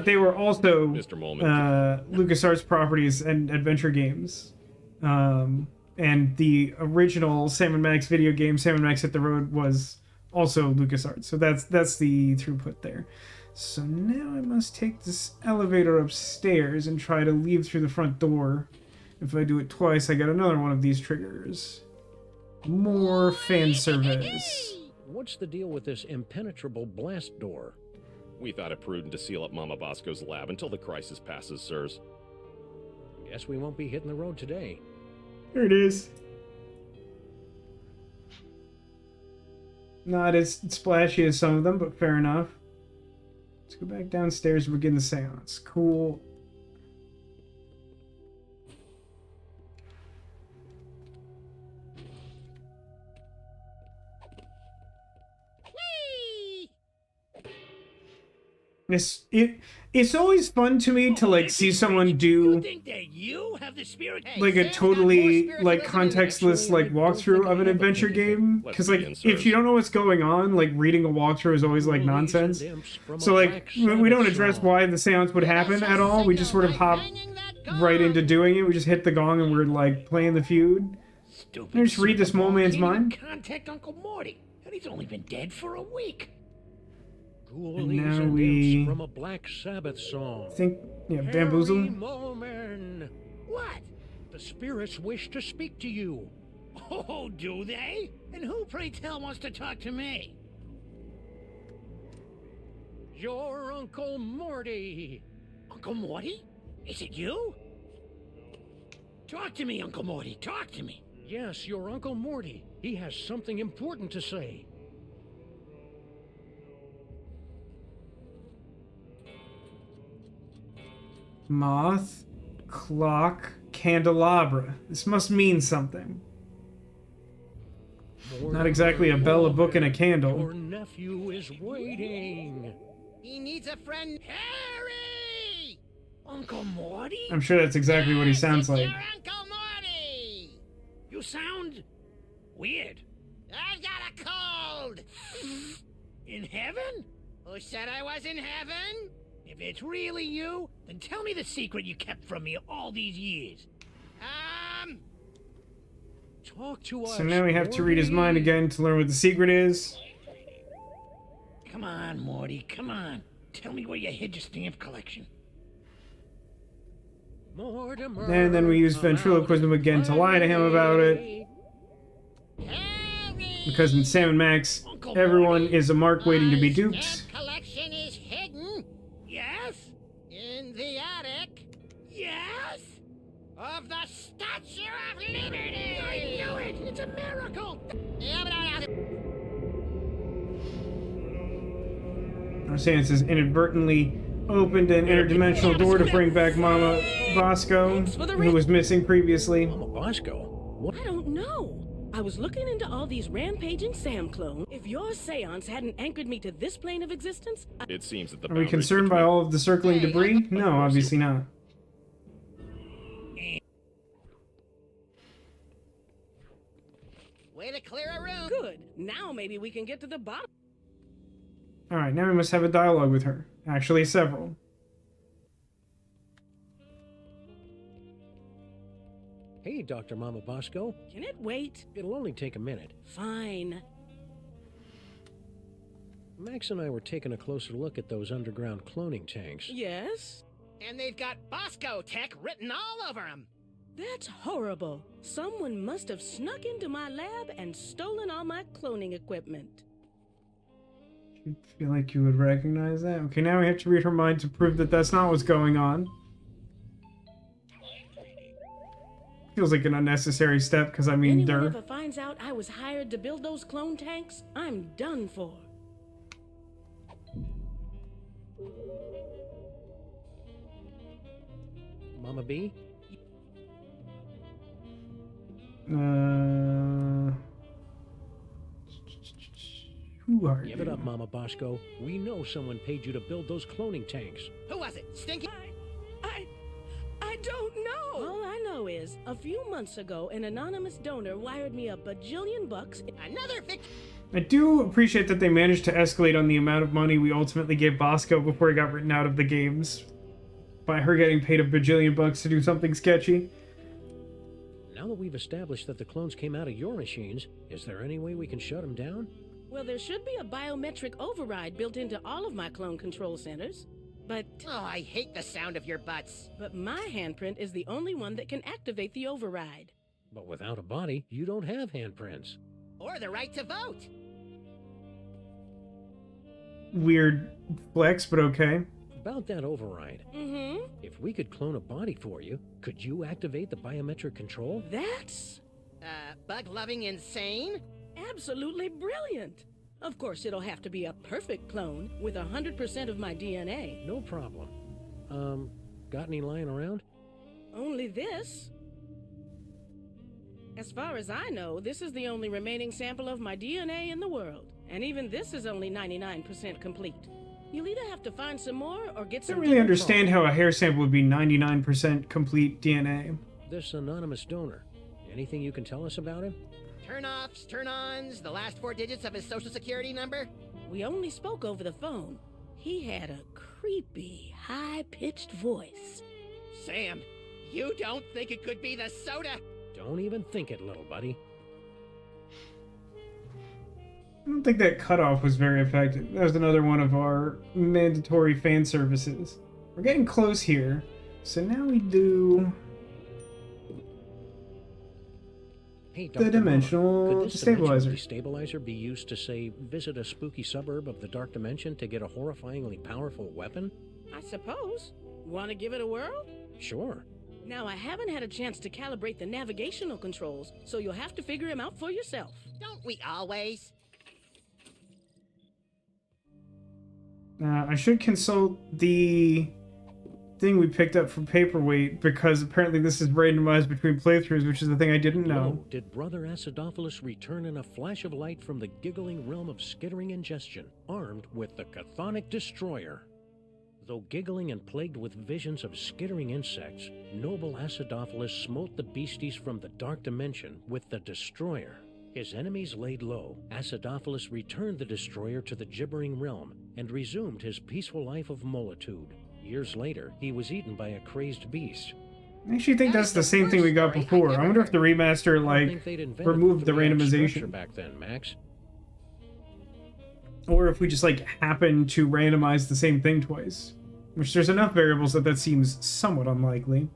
They were also Mr. Molman. LucasArts properties and adventure games. And the original Sam & Max video game, Sam & Max Hit the Road, was also LucasArts. So that's the throughput there. So now I must take this elevator upstairs and try to leave through the front door. If I do it twice, I get another one of these triggers. More fan service. What's the deal with this impenetrable blast door? We thought it prudent to seal up Mama Vasco's lab until the crisis passes, sirs. Guess we won't be hitting the road today. Here it is. Not as splashy as some of them, but fair enough. Let's go back downstairs and begin the seance. Cool. It's always fun to me to like see someone do like a totally like contextless like walkthrough of an adventure game, because like if you don't know what's going on, like reading a walkthrough is always like nonsense. So like we don't address why the seance would happen at all. We just sort of hop right into doing it. We just hit the gong and we're like playing the feud. Can I just read this mole man's mind? Contact Uncle Morty, and he's only been dead for a week. And now we from a Black Sabbath song. think, yeah, bamboozle. What? The spirits wish to speak to you. Oh, do they? And who, pray tell, wants to talk to me? Your Uncle Morty. Uncle Morty? Is it you? Talk to me, Uncle Morty. Talk to me. Yes, your Uncle Morty. He has something important to say. Moth, clock, candelabra. This must mean something. Not exactly a bell, a book, and a candle. Your nephew is waiting. He needs a friend. Harry! Uncle Morty? I'm sure that's exactly what he sounds like. Your Uncle Morty! You sound weird. I've got a cold. In heaven? Who said I was in heaven? If it's really you, then tell me the secret you kept from me all these years. Talk to us. So now we have to read his mind again to learn what the secret is. Come on, Morty, come on. Tell me where you hid your stamp collection. Mortimer, And then we use ventriloquism again to lie to him about it. Harry! Because in Sam and Max, everyone is a mark waiting to be duped. Stamp collection is hidden Yes? in the attic Yes? of the Statue of Liberty. I knew it! It's a miracle! Our seance has inadvertently opened an interdimensional door to bring back Mama Vasco, who was missing previously. Mama Vasco? What? I don't know. I was looking into all these rampaging Sam clones. If your seance hadn't anchored me to this plane of existence, It seems that the Are we concerned by all of the circling debris? No, obviously not. Way to clear a room. good. Now maybe we can get to the bottom. Alright, now we must have a dialogue with her. Actually, several. Hey, Dr. Mama Vasco. Can it wait? It'll only take a minute. Fine. Max and I were taking a closer look at those underground cloning tanks. Yes? And they've got Bosco tech written all over them. That's horrible. Someone must have snuck into my lab and stolen all my cloning equipment. I feel like you would recognize that. Okay, now we have to read her mind to prove that that's not what's going on. Feels like an unnecessary step, because I mean, Anyone duh. ever finds out I was hired to build those clone tanks, I'm done for. Mama B? Who are you? Give it up, Mama Bosco. We know someone paid you to build those cloning tanks. Who was it? Stinky? I don't know. All I know is, a few months ago, an anonymous donor wired me a bajillion bucks. Another victim. I do appreciate that they managed to escalate on the amount of money we ultimately gave Bosco before he got written out of the games. By her getting paid a bajillion bucks to do something sketchy. Now that we've established that the clones came out of your machines, is there any way we can shut them down? Well, there should be a biometric override built into all of my clone control centers. But... Oh, I hate the sound of your butts. But my handprint is the only one that can activate the override. But without a body, you don't have handprints. Or the right to vote. Weird flex, but okay. About that override. If we could clone a body for you, could you activate the biometric control? That's bug-loving insane? absolutely brilliant. Of course, it'll have to be a perfect clone with 100% of my DNA. No problem. Got any lying around? Only this. As far as I know, this is the only remaining sample of my DNA in the world. And even this is only 99% complete. You'll either have to find some more or get I some... don't really understand how a hair sample would be 99% complete DNA. This anonymous donor. Anything you can tell us about him? Turn-offs, turn-ons, the last 4 digits of his social security number? We only spoke over the phone. He had a creepy, high-pitched voice. Sam, you don't think it could be the soda? Don't even think it, little buddy. I don't think that cutoff was very effective. That was another one of our mandatory fan services. We're getting close here. So now we do... Hey, the dimensional could this stabilizer. Destabilizer be used to, say, visit a spooky suburb of the Dark Dimension to get a horrifyingly powerful weapon? I suppose. Want to give it a whirl? Sure. Now, I haven't had a chance to calibrate the navigational controls, so you'll have to figure him out for yourself. Don't we always? I should consult the thing we picked up from Paperweight, because apparently this is randomized between playthroughs, which is the thing I didn't know. Did Brother Acidophilus return in a flash of light from the giggling realm of skittering ingestion, armed with the Chthonic Destroyer? Though giggling and plagued with visions of skittering insects, noble Acidophilus smote the beasties from the Dark Dimension with the Destroyer. His enemies laid low. Acidophilus returned the Destroyer to the gibbering realm and resumed his peaceful life of molitude. Years later, he was eaten by a crazed beast. I actually think that's the same thing we got before. I wonder if the remaster, like, removed the randomization. Back then, Max. Or if we just, like, happen to randomize the same thing twice. Which there's enough variables that seems somewhat unlikely.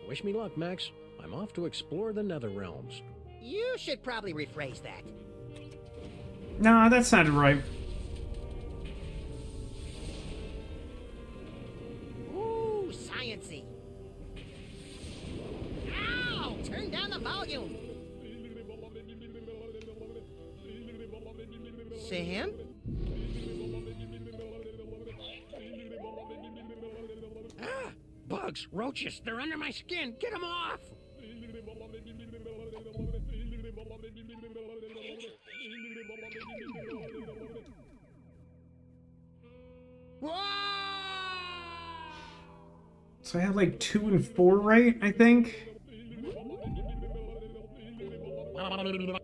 Wish me luck, Max. I'm off to explore the Nether Realms. You should probably rephrase that. Nah, that sounded right. Ooh, science-y. Ow! Turn down the volume. Sam? Ah! Bugs, roaches, they're under my skin. Get them off! So I had like 2 and 4 right, I think?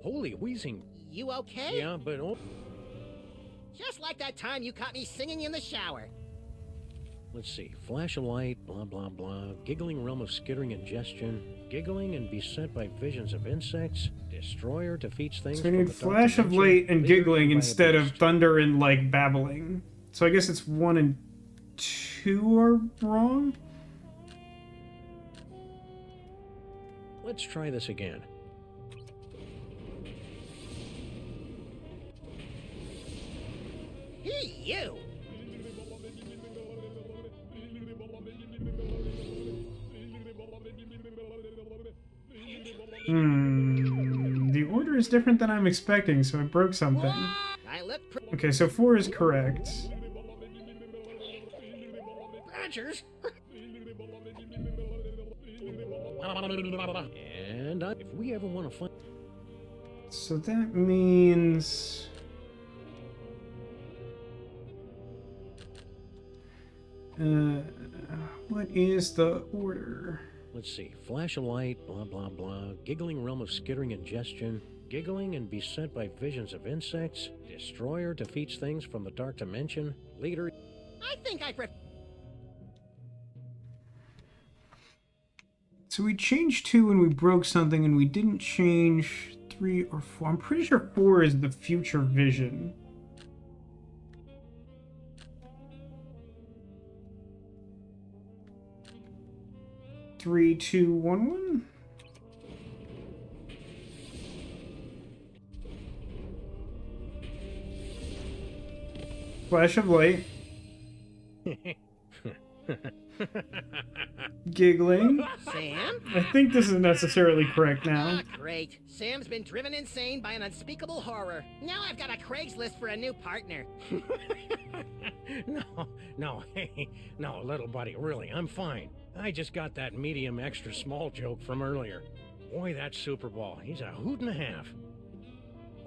Holy wheezing. You okay? Yeah, but... Oh. Just like that time you caught me singing in the shower. Let's see. Flash of light, blah, blah, blah. Giggling realm of skittering ingestion. Giggling and beset by visions of insects. Destroyer defeats things. So we need flash of light and giggling instead of thunder and, like, babbling. So I guess it's 1 and 2 are wrong? Let's try this again. Hey, you! The order is different than I'm expecting, so I broke something. Okay, so 4 is correct. Badgers? And if we ever want to find... So that means... what is the order? Let's see. Flash of light, blah, blah, blah. Giggling realm of skittering ingestion. Giggling and beset by visions of insects. Destroyer defeats things from the Dark Dimension. Leader... I think I prefer... So we changed 2 and we broke something, and we didn't change 3 or 4. I'm pretty sure 4 is the future vision. 3, 2, 1, 1. Flash of light. Giggling. Sam? I think this is necessarily correct now. Ah, great. Sam's been driven insane by an unspeakable horror. Now I've got a Craigslist for a new partner. No, little buddy, really, I'm fine. I just got that medium extra small joke from earlier. Boy, that Super Ball, he's a hoot and a half.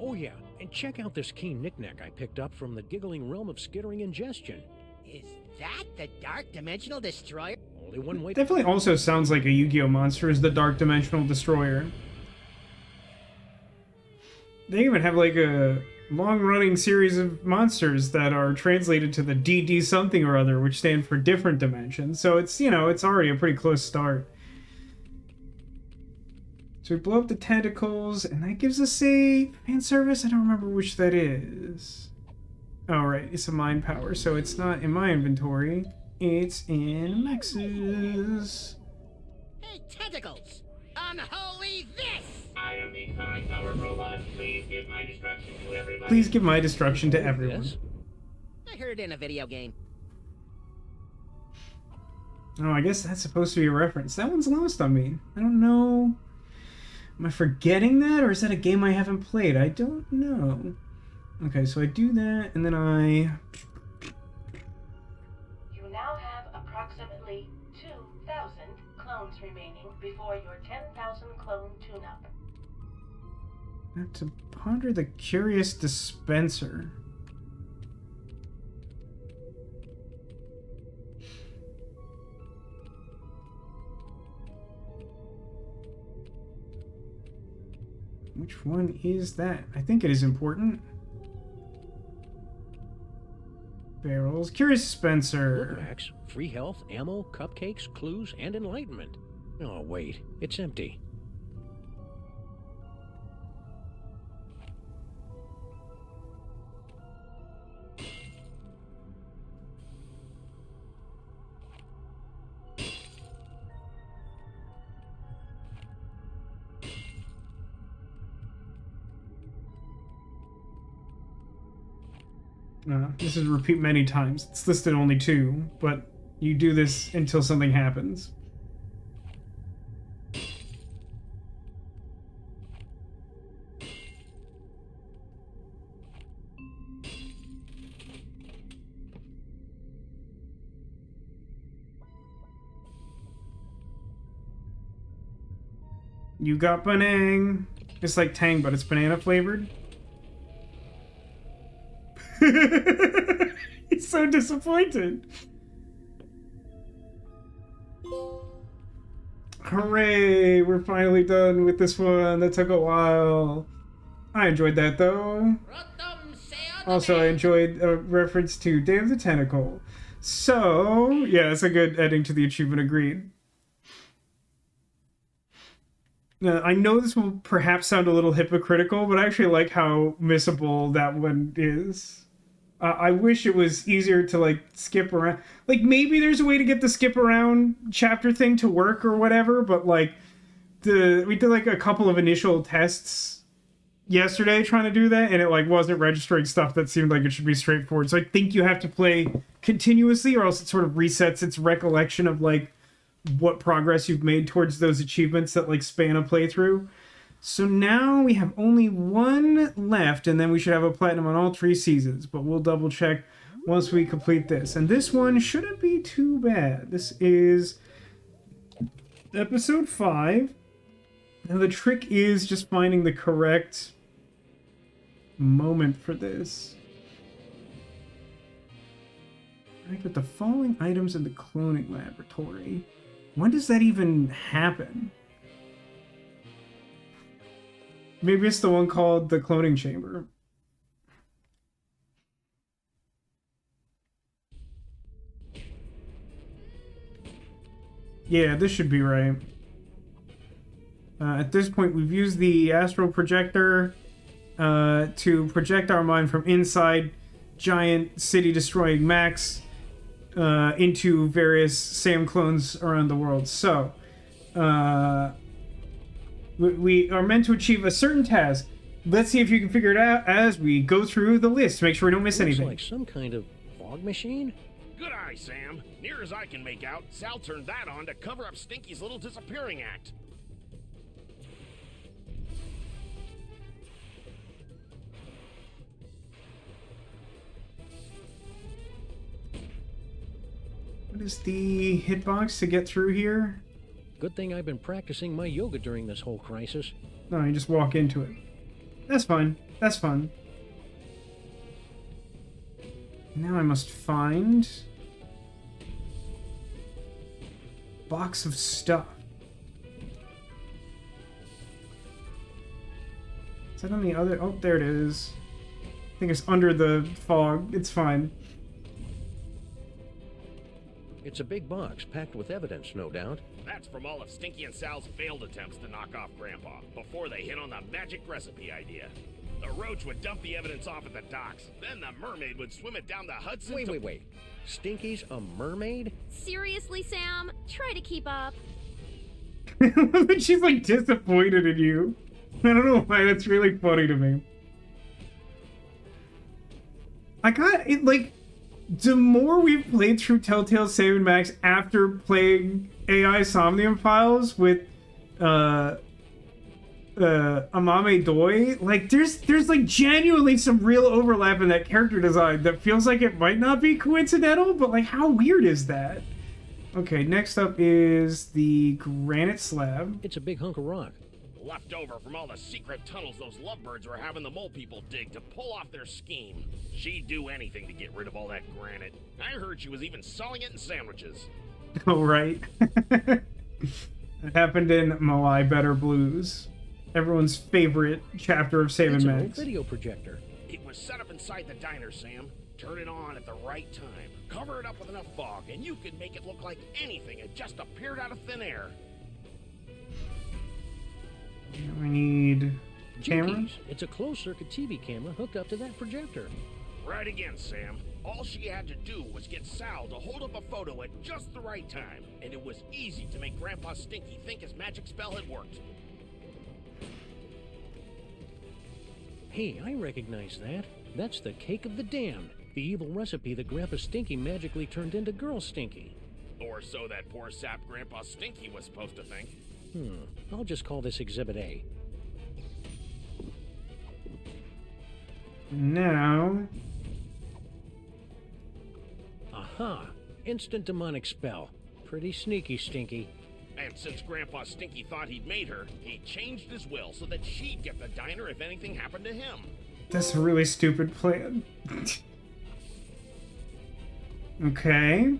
Oh yeah, and check out this key knickknack I picked up from the giggling realm of skittering ingestion. Is that the Dark Dimensional Destroyer? Only one way. Definitely also sounds like a Yu-Gi-Oh monster is the Dark Dimensional Destroyer. They even have like a long-running series of monsters that are translated to the DD something or other, which stand for different dimensions. So it's, you know, it's already a pretty close start. So we blow up the tentacles, and that gives us a fan service. I don't remember which that is. Oh, right, it's a mind power, so it's not in my inventory. It's in Max's. Hey, tentacles! Unholy this! I am the Sonic Power Robot. Please give my destruction to everybody. Please give my destruction to everyone. Yes? I heard it in a video game. Oh, I guess that's supposed to be a reference. That one's lost on me. I don't know. Am I forgetting that, or is that a game I haven't played? I don't know. Okay, so I do that, and then I... You now have approximately 2,000 clones remaining before your 10,000 clone tune-up. I have to ponder the curious dispenser. Which one is that? I think it is important. Barrels. Curious dispenser. Lookbacks, free health, ammo, cupcakes, clues, and enlightenment. Oh, wait. It's empty. This is repeat many times. It's listed only 2, but you do this until something happens. You got banang. It's like Tang, but it's banana flavored. He's so disappointed. Hooray! We're finally done with this one. That took a while. I enjoyed that though. Also, I enjoyed a reference to Day of the Tentacle. So, yeah, that's a good ending to the achievement. Agreed. I know this will perhaps sound a little hypocritical, but I actually like how missable that one is. I wish it was easier to, like, skip around. Like, maybe there's a way to get the skip around chapter thing to work or whatever, but, like, we did, like, a couple of initial tests yesterday trying to do that, and it, like, wasn't registering stuff that seemed like it should be straightforward. So I think you have to play continuously, or else it sort of resets its recollection of, like, what progress you've made towards those achievements that, like, span a playthrough. So now we have only one left, and then we should have a platinum on all 3 seasons, but we'll double check once we complete this. And this one shouldn't be too bad. This is episode 5. Now the trick is just finding the correct moment for this. Right, with the following items in the cloning laboratory. When does that even happen? Maybe it's the one called the cloning chamber. Yeah, this should be right. At this point, we've used the astral projector to project our mind from inside giant city-destroying Max into various Sam clones around the world. So, We are meant to achieve a certain task. Let's see if you can figure it out as we go through the list to make sure we don't miss anything. Looks like some kind of fog machine. Good eye, Sam. Near as I can make out, Sal turned that on to cover up Stinky's little disappearing act. What is the hitbox to get through here? Good thing I've been practicing my yoga during this whole crisis. No, you just walk into it. That's fun. That's fun. Now I must find... box of stuff. Is that on the other... oh, there it is. I think it's under the fog. It's fine. It's a big box packed with evidence, no doubt. That's from all of Stinky and Sal's failed attempts to knock off Grandpa before they hit on the magic recipe idea. The roach would dump the evidence off at the docks. Then the mermaid would swim it down the Hudson. Wait. Stinky's a mermaid? Seriously, Sam? Try to keep up. She's like disappointed in you. I don't know why, that's really funny to me. I got it, like, the more we've played through Telltale Sam & Max after playing AI Somnium Files with Amame Doi, like there's like genuinely some real overlap in that character design that feels like it might not be coincidental, but like how weird is that? Okay, next up is the granite slab. It's a big hunk of rock. Left over from all the secret tunnels those lovebirds were having the mole people dig to pull off their scheme. She'd do anything to get rid of all that granite. I heard she was even selling it in sandwiches. Oh, right. It happened in Moai Better Blues. Everyone's favorite chapter of Sam & It's an Max. old video projector. It was set up inside the diner, Sam. Turn it on at the right time. Cover it up with enough fog, and you could make it look like anything had just appeared out of thin air. We need camera. Jinkies. It's a closed-circuit TV camera hooked up to that projector. Right again, Sam. All she had to do was get Sal to hold up a photo at just the right time, and it was easy to make Grandpa Stinky think his magic spell had worked. Hey, I recognize that. That's the cake of the damned, the evil recipe that Grandpa Stinky magically turned into Girl Stinky. Or so that poor sap Grandpa Stinky was supposed to think. I'll just call this Exhibit A. Now... aha! Instant demonic spell. Pretty sneaky, Stinky. And since Grandpa Stinky thought he'd made her, he changed his will so that she'd get the diner if anything happened to him. That's a really stupid plan. Okay.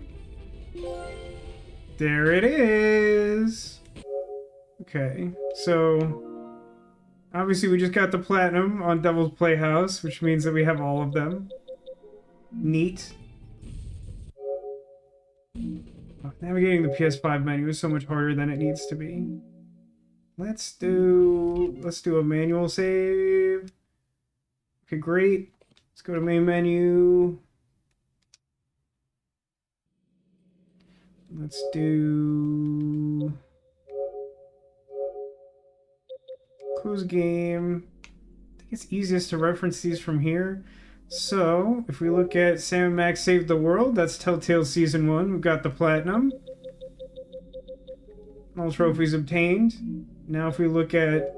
There it is. Okay, so obviously we just got the platinum on Devil's Playhouse, which means that we have all of them. Neat. Oh, navigating the PS5 menu is so much harder than it needs to be. Let's do a manual save. Okay, great. Let's go to main menu. Let's do close game. I think it's easiest to reference these from here. So, if we look at Sam & Max Save the World, that's Telltale Season 1. We've got the Platinum. All trophies obtained. Now if we look at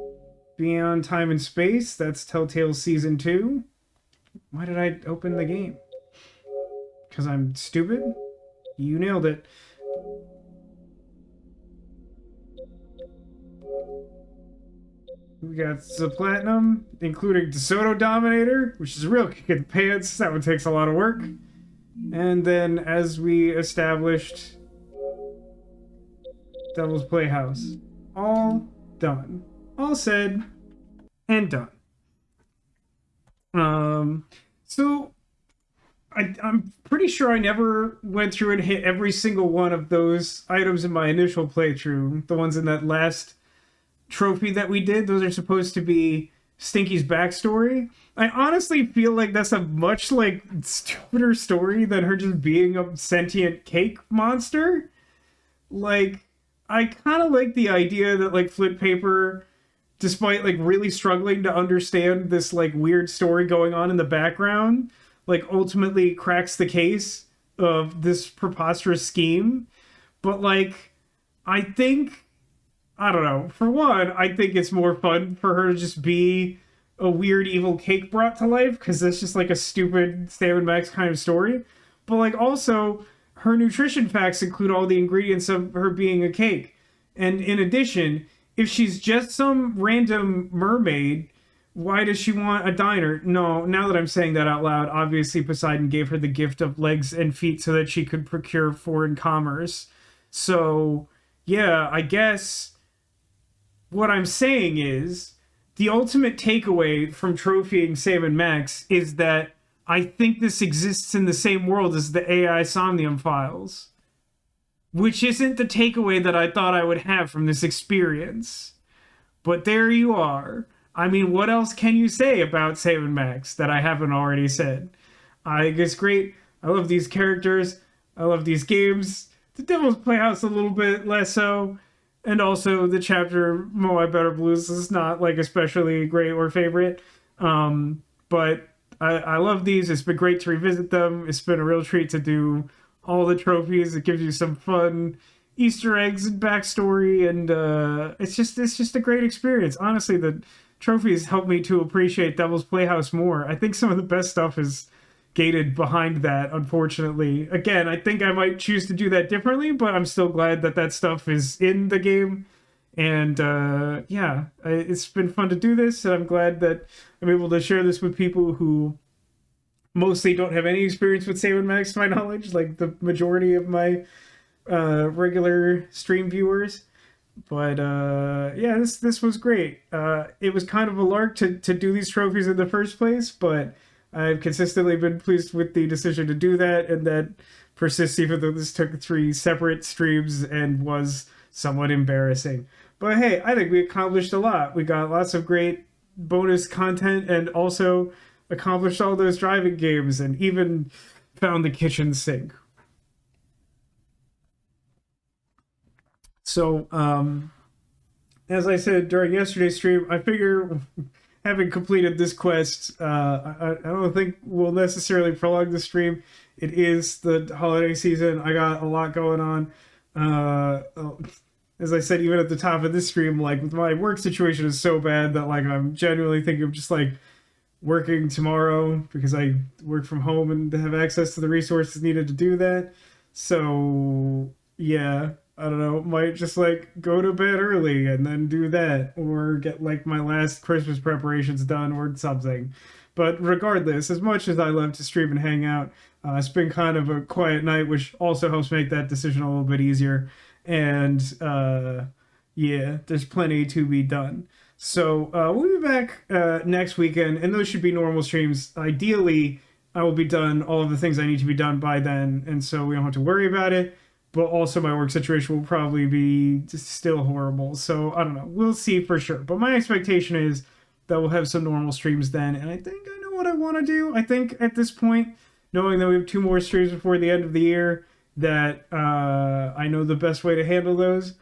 Beyond Time and Space, that's Telltale Season 2. Why did I open the game? Because I'm stupid? You nailed it. We got the Platinum, including Desoto Dominator, which is a real kick in the pants. That one takes a lot of work. And then, as we established, Devil's Playhouse. All done. All said and done. So, I'm pretty sure I never went through and hit every single one of those items in my initial playthrough. The ones in that last trophy that we did, those are supposed to be Stinky's backstory. I honestly feel like that's a much like stupider story than her just being a sentient cake monster. Like, I kind of like the idea that like Flip Paper, despite like really struggling to understand this like weird story going on in the background, like ultimately cracks the case of this preposterous scheme. But like, I think, I don't know, for one, I think it's more fun for her to just be a weird evil cake brought to life, because that's just like a stupid Sam and Max kind of story. But like also, her nutrition facts include all the ingredients of her being a cake. And in addition, if she's just some random mermaid, why does she want a diner? No, now that I'm saying that out loud, obviously Poseidon gave her the gift of legs and feet so that she could procure foreign commerce. So, yeah, I guess what I'm saying is the ultimate takeaway from trophying Sam and Max is that I think this exists in the same world as the AI Somnium files, which isn't the takeaway that I thought I would have from this experience. But there you are. I mean, what else can you say about Sam and Max that I haven't already said? I think it's great. I love these characters. I love these games. The Devil's Playhouse a little bit less so. And also the chapter Moai Better Blues is not like especially great or favorite. But I love these. It's been great to revisit them. It's been a real treat to do all the trophies. It gives you some fun Easter eggs and backstory, and it's just a great experience. Honestly, the trophies help me to appreciate Devil's Playhouse more. I think some of the best stuff is gated behind that, unfortunately. Again, I think I might choose to do that differently, but I'm still glad that that stuff is in the game. And yeah, it's been fun to do this, and I'm glad that I'm able to share this with people who mostly don't have any experience with Sam and Max, to my knowledge, like the majority of my regular stream viewers. But yeah, this was great. It was kind of a lark to do these trophies in the first place, but I've consistently been pleased with the decision to do that, and that persists even though this took 3 separate streams and was somewhat embarrassing. But hey, I think we accomplished a lot. We got lots of great bonus content and also accomplished all those driving games and even found the kitchen sink. So, as I said during yesterday's stream, I figure having completed this quest, I don't think we'll necessarily prolong the stream. It is the holiday season. I got a lot going on. As I said, even at the top of this stream, like my work situation is so bad that like I'm genuinely thinking of just like working tomorrow because I work from home and have access to the resources needed to do that. So yeah, I don't know, might just like go to bed early and then do that, or get like my last Christmas preparations done or something. But regardless, as much as I love to stream and hang out, it's been kind of a quiet night, which also helps make that decision a little bit easier. And yeah, there's plenty to be done. So we'll be back next weekend, and those should be normal streams. Ideally, I will be done all of the things I need to be done by then, and so we don't have to worry about it. But also my work situation will probably be just still horrible. So I don't know. We'll see for sure. But my expectation is that we'll have some normal streams then, and I think I know what I want to do. I think at this point, knowing that we have 2 more streams before the end of the year, that I know the best way to handle those.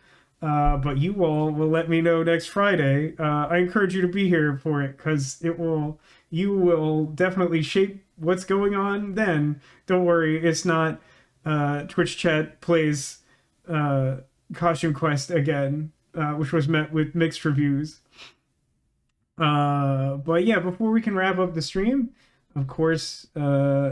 But you all will let me know next Friday. I encourage you to be here for it, because you will definitely shape what's going on then. Don't worry, it's not Twitch chat plays Costume Quest again, which was met with mixed reviews. But yeah, before we can wrap up the stream, of course,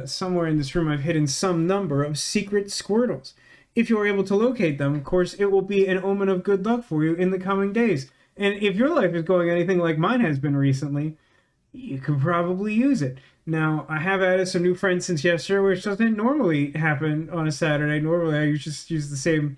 somewhere in this room I've hidden some number of secret Squirtles. If you are able to locate them, of course, it will be an omen of good luck for you in the coming days. And if your life is going anything like mine has been recently, you could probably use it. Now, I have added some new friends since yesterday, which doesn't normally happen on a Saturday. Normally, I just use the same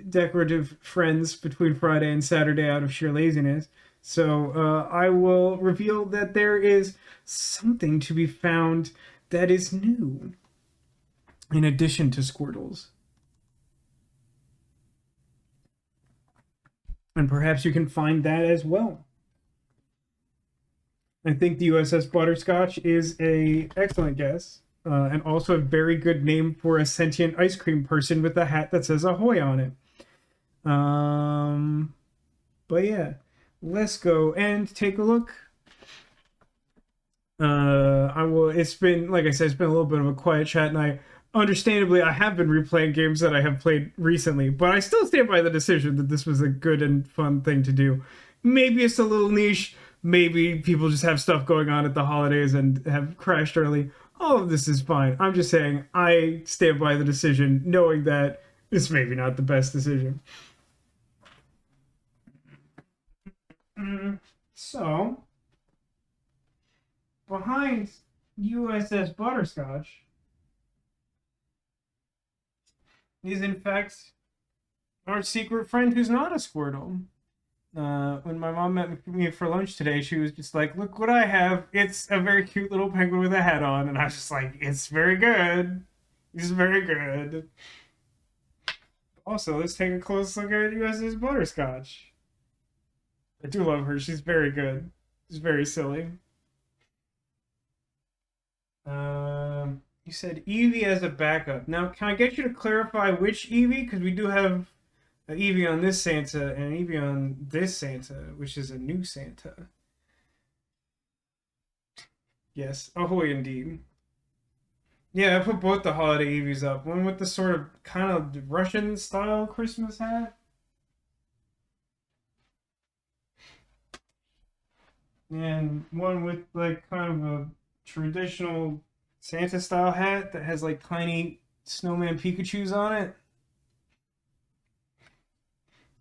decorative friends between Friday and Saturday out of sheer laziness. So I will reveal that there is something to be found that is new, in addition to Squirtles. And perhaps you can find that as well. I think the USS Butterscotch is a excellent guess, and also a very good name for a sentient ice cream person with a hat that says ahoy on it. But yeah, let's go and take a look. I will. It's been, like I said, it's been a little bit of a quiet chat, and understandably, I have been replaying games that I have played recently, but I still stand by the decision that this was a good and fun thing to do. Maybe it's a little niche. Maybe people just have stuff going on at the holidays and have crashed early. All of this is fine. I'm just saying I stand by the decision, knowing that it's maybe not the best decision. So, behind USS Butterscotch is in fact our secret friend who's not a Squirtle. When my mom met me for lunch today, she was just like, look what I have. It's a very cute little penguin with a hat on. And I was just like, it's very good. It's very good. Also, let's take a close look at USS Butterscotch. I do love her. She's very good. She's very silly. You said Eevee as a backup. Now, can I get you to clarify which Eevee? Because we do have an Eevee on this Santa and an Eevee on this Santa, which is a new Santa. Yes, ahoy indeed. Yeah, I put both the holiday Eevees up. One with the sort of kind of Russian-style Christmas hat. And one with like kind of a traditional Santa-style hat that has like tiny snowman Pikachus on it.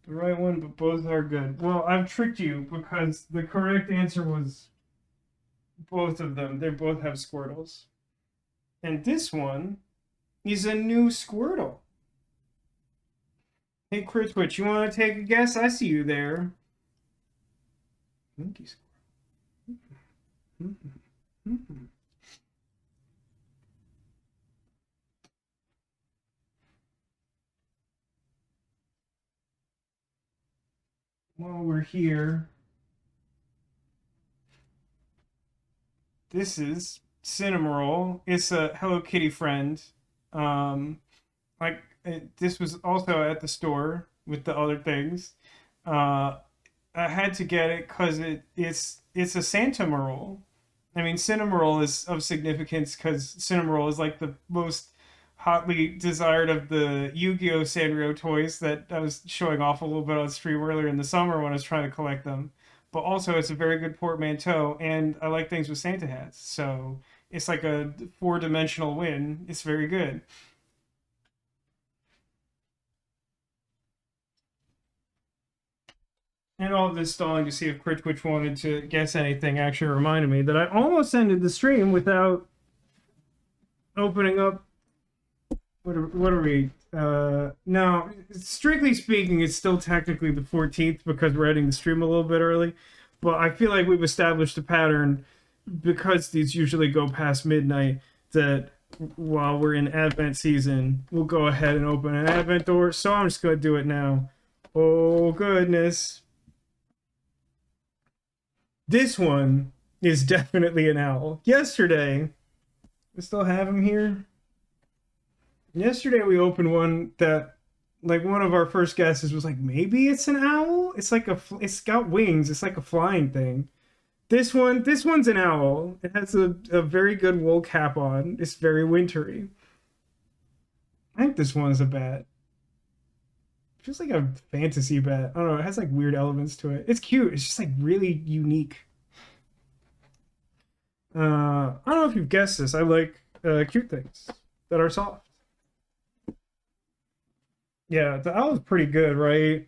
The right one, but both are good. Well, I've tricked you because the correct answer was both of them. They both have Squirtles. And this one is a new Squirtle. Hey, Critwitch, you want to take a guess? I see you there. Monkey Squirtle. While we're here, this is Cinnamoroll. It's a Hello Kitty friend. This was also at the store with the other things. I had to get it because it's a Santamarole. I mean, Cinnamoroll is of significance because Cinnamoroll is like the most hotly desired of the Yu-Gi-Oh! Sanrio toys that I was showing off a little bit on stream earlier in the summer when I was trying to collect them. But also, it's a very good portmanteau, and I like things with Santa hats. So it's like a four-dimensional win. It's very good. And all of this stalling to see if Critwitch wanted to guess anything actually reminded me that I almost ended the stream without opening up. What are we? No, strictly speaking, it's still technically the 14th because we're ending the stream a little bit early. But I feel like we've established a pattern because these usually go past midnight that while we're in Advent season, we'll go ahead and open an Advent door. So I'm just going to do it now. Oh, goodness. This one is definitely an owl. Yesterday, we still have him here. Yesterday we opened one that, like, one of our first guesses was like, maybe it's an owl. It's like it's got wings. It's like a flying thing. This one's an owl. It has a very good wool cap on. It's very wintry. I think this one is a bat. It feels like a fantasy bat. I don't know. It has like weird elements to it. It's cute. It's just like really unique. I don't know if you've guessed this. I like cute things that are soft. Yeah, the owl is pretty good, right?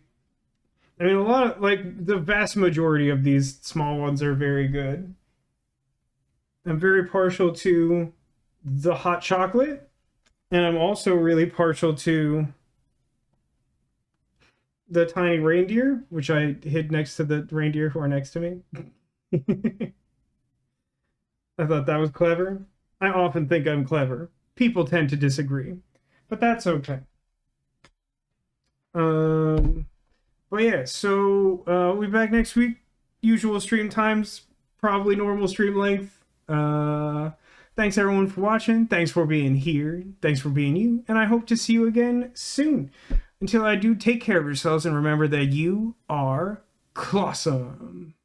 I mean, a lot of, like, the vast majority of these small ones are very good. I'm very partial to the hot chocolate, and I'm also really partial to the tiny reindeer, which I hid next to the reindeer who are next to me. I thought that was clever. I often think I'm clever. People tend to disagree, but that's okay. But yeah, so we'll be back next week. Usual stream times, probably normal stream length. Thanks everyone for watching. Thanks for being here. Thanks for being you. And I hope to see you again soon. Until I do, take care of yourselves and remember that you are clawsome.